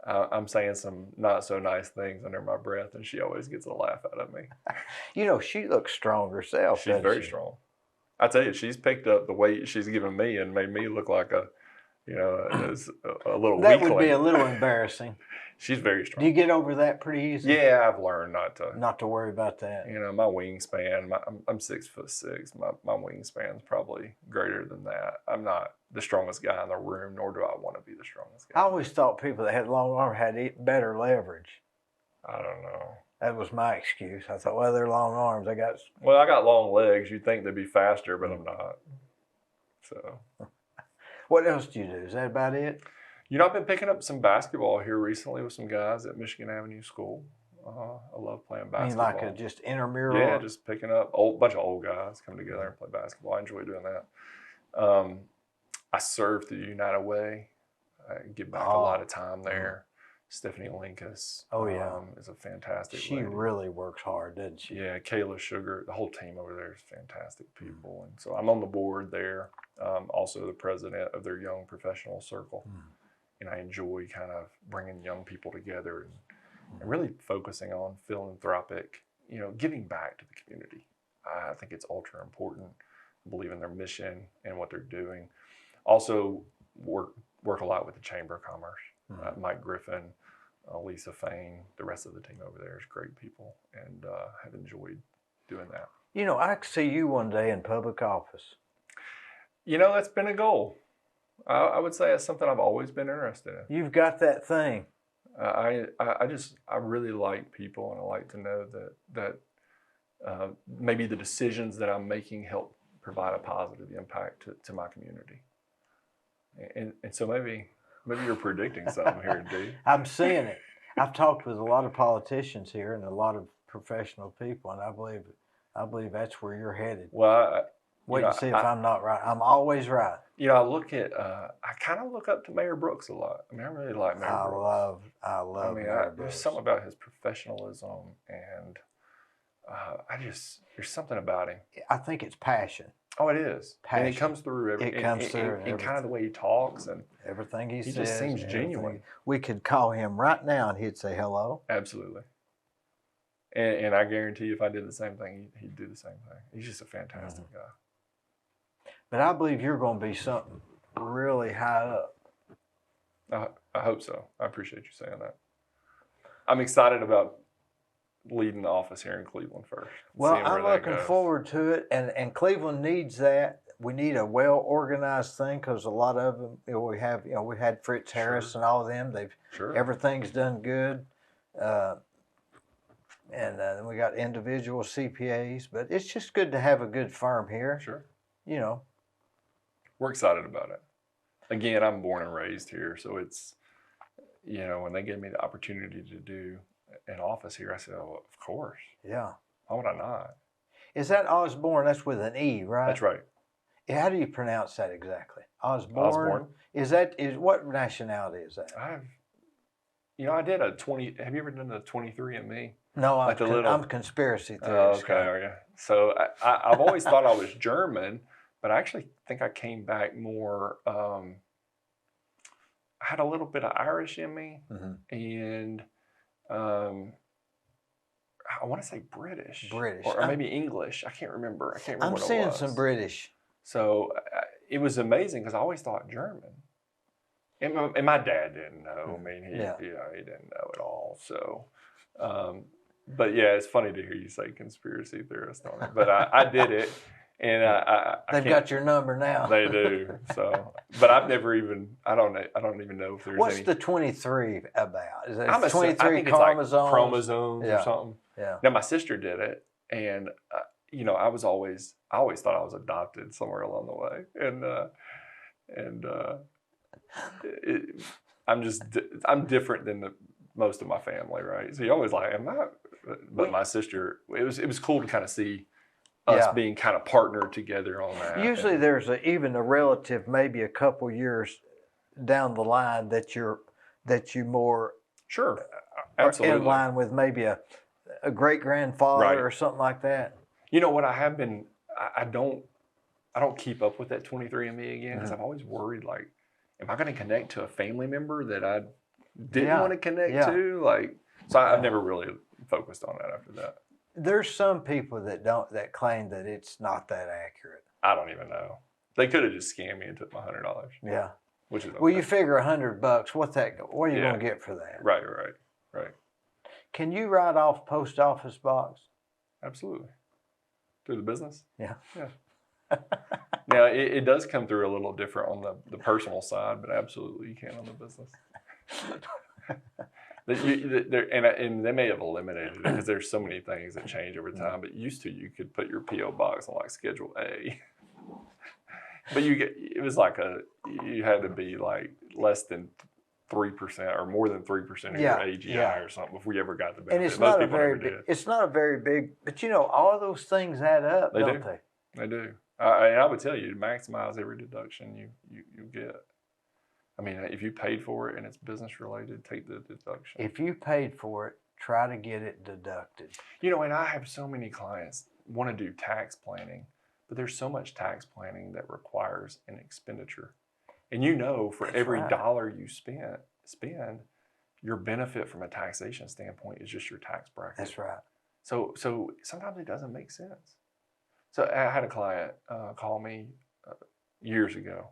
Speaker 2: I'm saying some not so nice things under my breath, and she always gets a laugh out of me.
Speaker 1: She looks strong herself.
Speaker 2: She's very strong. I tell you, she's picked up the weight she's given me and made me look like a little
Speaker 1: That
Speaker 2: weakling.
Speaker 1: would be a little embarrassing.
Speaker 2: She's very strong.
Speaker 1: Do you get over that pretty easy?
Speaker 2: Yeah, I've learned not to
Speaker 1: worry about that.
Speaker 2: My wingspan. I'm 6'6". My wingspan's probably greater than that. I'm not the strongest guy in the room, nor do I want to be the strongest guy.
Speaker 1: I always thought people that had long arms had better leverage.
Speaker 2: I don't know.
Speaker 1: That was my excuse. I thought, well, they're long arms. I got
Speaker 2: long legs. You'd think they'd be faster, but I'm not. So.
Speaker 1: What else do you do? Is that about it?
Speaker 2: I've been picking up some basketball here recently with some guys at Michigan Avenue School. I love playing basketball.
Speaker 1: You mean like just intramural?
Speaker 2: Yeah, just picking up bunch of old guys come together and play basketball. I enjoy doing that. I serve through the United Way. I give back a lot of time there. Stephanie Linkus.
Speaker 1: Oh, yeah.
Speaker 2: Is a fantastic
Speaker 1: She
Speaker 2: lady.
Speaker 1: really works hard, doesn't she?
Speaker 2: Yeah, Kayla Sugar, the whole team over there is fantastic people. And so I'm on the board there, also the president of their young professional circle. And I enjoy kind of bringing young people together and really focusing on philanthropic, giving back to the community. I think it's ultra important. I believe in their mission and what they're doing. Also work a lot with the Chamber of Commerce. Mike Griffin, Lisa Fain, the rest of the team over there is great people, and have enjoyed doing that.
Speaker 1: I could see you one day in public office.
Speaker 2: That's been a goal. I would say that's something I've always been interested in.
Speaker 1: You've got that thing.
Speaker 2: I really like people, and I like to know that maybe the decisions that I'm making help provide a positive impact to my community. And so maybe you're predicting something here, Dee.
Speaker 1: I'm seeing it. I've talked with a lot of politicians here and a lot of professional people, and I believe that's where you're headed.
Speaker 2: Well,
Speaker 1: wait and see if I'm not right. I'm always right.
Speaker 2: I kind of look up to Mayor Brooks a lot. I really like Mayor Brooks.
Speaker 1: I love Mayor Brooks.
Speaker 2: There's something about his professionalism, and there's something about him.
Speaker 1: I think it's passion.
Speaker 2: Oh, it is.
Speaker 1: Passion.
Speaker 2: And it comes through. And kind of the way he talks and
Speaker 1: everything he says.
Speaker 2: He just seems genuine.
Speaker 1: We could call him right now and he'd say hello.
Speaker 2: Absolutely. And I guarantee you if I did the same thing, he'd do the same thing. He's just a fantastic guy.
Speaker 1: But I believe you're going to be something really high up.
Speaker 2: I hope so. I appreciate you saying that. I'm excited about leading the office here in Cleveland first.
Speaker 1: Well, I'm looking forward to it, and Cleveland needs that. We need a well-organized thing because a lot of them, we had Fritz Harris and all of them. Everything's done good, and then we got individual CPAs. But it's just good to have a good firm here.
Speaker 2: Sure.
Speaker 1: You know.
Speaker 2: We're excited about it. Again, I'm born and raised here, so it's, when they gave me the opportunity to do an office here, I said, oh, of course.
Speaker 1: Yeah.
Speaker 2: Why would I not?
Speaker 1: Is that Osborne? That's with an E, right?
Speaker 2: That's right.
Speaker 1: How do you pronounce that exactly? Osborne.
Speaker 2: Osborne.
Speaker 1: Is what nationality is that?
Speaker 2: I did a 20. Have you ever done the 23andMe?
Speaker 1: No,
Speaker 2: Like
Speaker 1: I'm a conspiracy
Speaker 2: Oh,
Speaker 1: theorist.
Speaker 2: okay. Are you? So I've always thought I was German, but I actually think I came back more. I had a little bit of Irish in me, and I want to say British, or maybe English. I can't remember.
Speaker 1: I'm
Speaker 2: what it was.
Speaker 1: seeing some British.
Speaker 2: So it was amazing because I always thought German, and my dad didn't know. I mean, he didn't know at all. So, but yeah, it's funny to hear you say conspiracy theorist on it. But I did it, and
Speaker 1: they've got your number now.
Speaker 2: They do. So, but I've never even. I don't even know if there's.
Speaker 1: What's
Speaker 2: any,
Speaker 1: the 23 about? Is it
Speaker 2: I
Speaker 1: 23
Speaker 2: think
Speaker 1: chromosomes?
Speaker 2: it's like chromosomes or something.
Speaker 1: Yeah.
Speaker 2: Now my sister did it, and I always thought I was adopted somewhere along the way, and I'm different than most of my family, right? So you always like, am I? But my sister, it was cool to kind of see us being kind of partnered together on that.
Speaker 1: Usually, there's even a relative, maybe a couple years down the line that you more
Speaker 2: sure, absolutely
Speaker 1: in line with maybe a great grandfather or something like that.
Speaker 2: You know what I have been? I don't keep up with that 23andMe again because I've always worried, like, am I going to connect to a family member that I didn't want to connect to? Like, so I've never really focused on that after that.
Speaker 1: There's some people that claim that it's not that accurate.
Speaker 2: I don't even know. They could have just scammed me and took my $100.
Speaker 1: Yeah.
Speaker 2: Which is okay.
Speaker 1: Well, you figure $100. What are you going to get for that?
Speaker 2: Right.
Speaker 1: Can you write off post office box?
Speaker 2: Absolutely. Through the business?
Speaker 1: Yeah.
Speaker 2: Now, it does come through a little different on the personal side, but absolutely you can on the business. And they may have eliminated it because there's so many things that change over time. But used to, you could put your P.O. box on like Schedule A. But it was like you had to be like less than 3% or more than 3% of your AGI or something before you ever got the benefit.
Speaker 1: And it's not a very big. It's not a very big, but all of those things add up, don't they?
Speaker 2: They do. I would tell you to maximize every deduction you get. I mean, if you paid for it and it's business related, take the deduction.
Speaker 1: If you paid for it, try to get it deducted.
Speaker 2: And I have so many clients want to do tax planning, but there's so much tax planning that requires an expenditure. And for every dollar you spend, your benefit from a taxation standpoint is just your tax bracket.
Speaker 1: That's right.
Speaker 2: So sometimes it doesn't make sense. So I had a client call me years ago.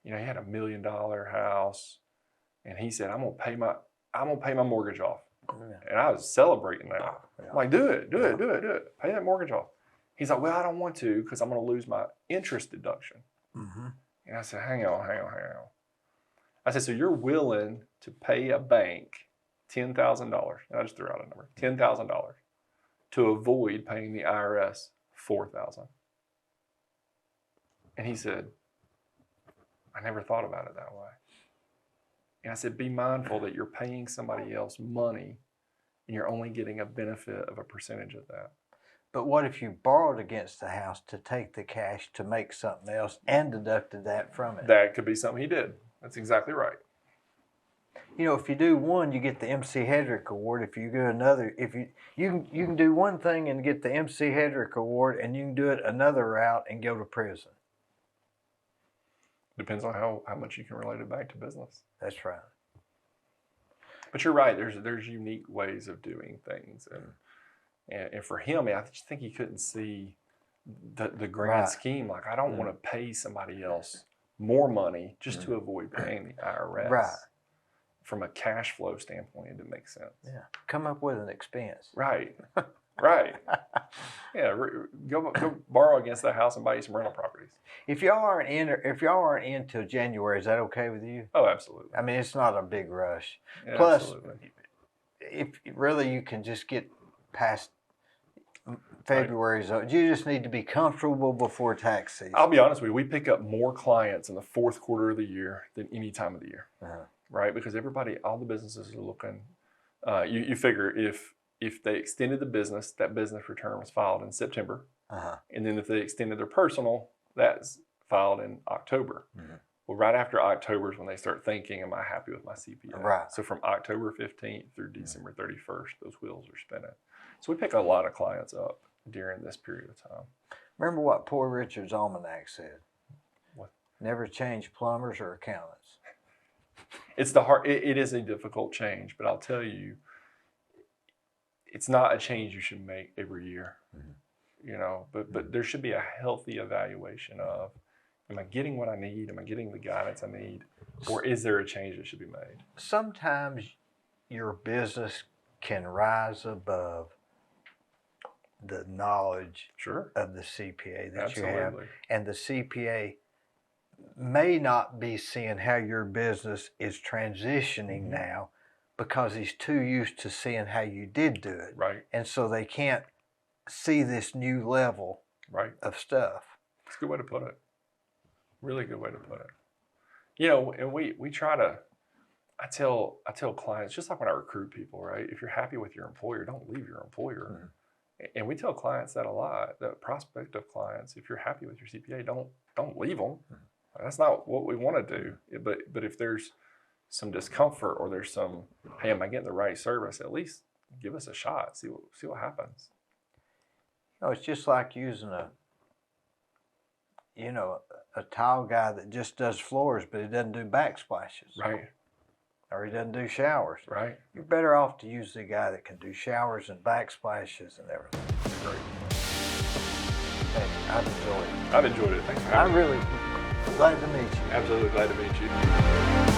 Speaker 2: He had $1 million house, and he said, "I'm gonna pay my mortgage off." Yeah. And I was celebrating that. Yeah. I'm like, do it, pay that mortgage off. He's like, "Well, I don't want to because I'm gonna lose my interest deduction." Mm-hmm. And I said, hang on. I said, so you're willing to pay a bank $10,000, and I just threw out a number, $10,000, to avoid paying the IRS $4,000. And he said, I never thought about it that way. And I said, be mindful that you're paying somebody else money and you're only getting a benefit of a percentage of that.
Speaker 1: But what if you borrowed against the house to take the cash to make something else and deducted that from it?
Speaker 2: That could be something he did. That's exactly right.
Speaker 1: If you do one, you get the MC Hedrick Award. If you do another, you can do one thing and get the MC Hedrick Award, and you can do it another route and go to prison.
Speaker 2: Depends on how much you can relate it back to business.
Speaker 1: That's right.
Speaker 2: But you're right. There's unique ways of doing things, and for him, I just think he couldn't see the grand scheme. Like, I don't want to pay somebody else more money just to avoid paying the IRS.
Speaker 1: Right.
Speaker 2: From a cash flow standpoint, it didn't make sense.
Speaker 1: Yeah. Come up with an expense.
Speaker 2: Right. Yeah. Go borrow against that house and buy you some rental properties.
Speaker 1: If y'all aren't in till January, is that okay with you?
Speaker 2: Oh, absolutely.
Speaker 1: I mean, it's not a big rush.
Speaker 2: Yeah,
Speaker 1: Plus,
Speaker 2: absolutely.
Speaker 1: if really you can just get past February's. You just need to be comfortable before tax season.
Speaker 2: I'll be honest with you, we pick up more clients in the fourth quarter of the year than any time of the year, right? Because all the businesses are looking. You figure if they extended the business, that business return was filed in September, and then if they extended their personal, that's filed in October. Well, right after October is when they start thinking, am I happy with my CPA?
Speaker 1: Right.
Speaker 2: So from October 15th through December 31st, those wheels are spinning. So we pick a lot of clients up during this period of time.
Speaker 1: Remember what Poor Richard's Almanac said?
Speaker 2: What?
Speaker 1: Never change plumbers or accountants.
Speaker 2: It's the hard. It is a difficult change, but I'll tell you, it's not a change you should make every year. You know, but there should be a healthy evaluation of, am I getting what I need? Am I getting the guidance I need? Or is there a change that should be made?
Speaker 1: Sometimes your business can rise above the knowledge of the CPA that you have. And the CPA may not be seeing how your business is transitioning now because he's too used to seeing how you did do it.
Speaker 2: Right.
Speaker 1: And so they can't see this new level of stuff.
Speaker 2: That's a good way to put it. Really good way to put it. You know, and we try to, I tell clients, just like when I recruit people, right? If you're happy with your employer, don't leave your employer. And we tell clients that a lot, the prospective clients, if you're happy with your CPA, don't leave them. That's not what we want to do. But if there's some discomfort or there's some, hey, am I getting the right service? At least give us a shot. See what happens.
Speaker 1: No, it's just like using a tile guy that just does floors, but he doesn't do backsplashes.
Speaker 2: Right.
Speaker 1: Or he doesn't do showers.
Speaker 2: Right.
Speaker 1: You're better off to use the guy that can do showers and backsplashes and everything.
Speaker 2: Great.
Speaker 1: Hey, I've enjoyed it.
Speaker 2: I've enjoyed it. Thanks for having me.
Speaker 1: I'm really glad to meet you.
Speaker 2: Absolutely glad to meet you.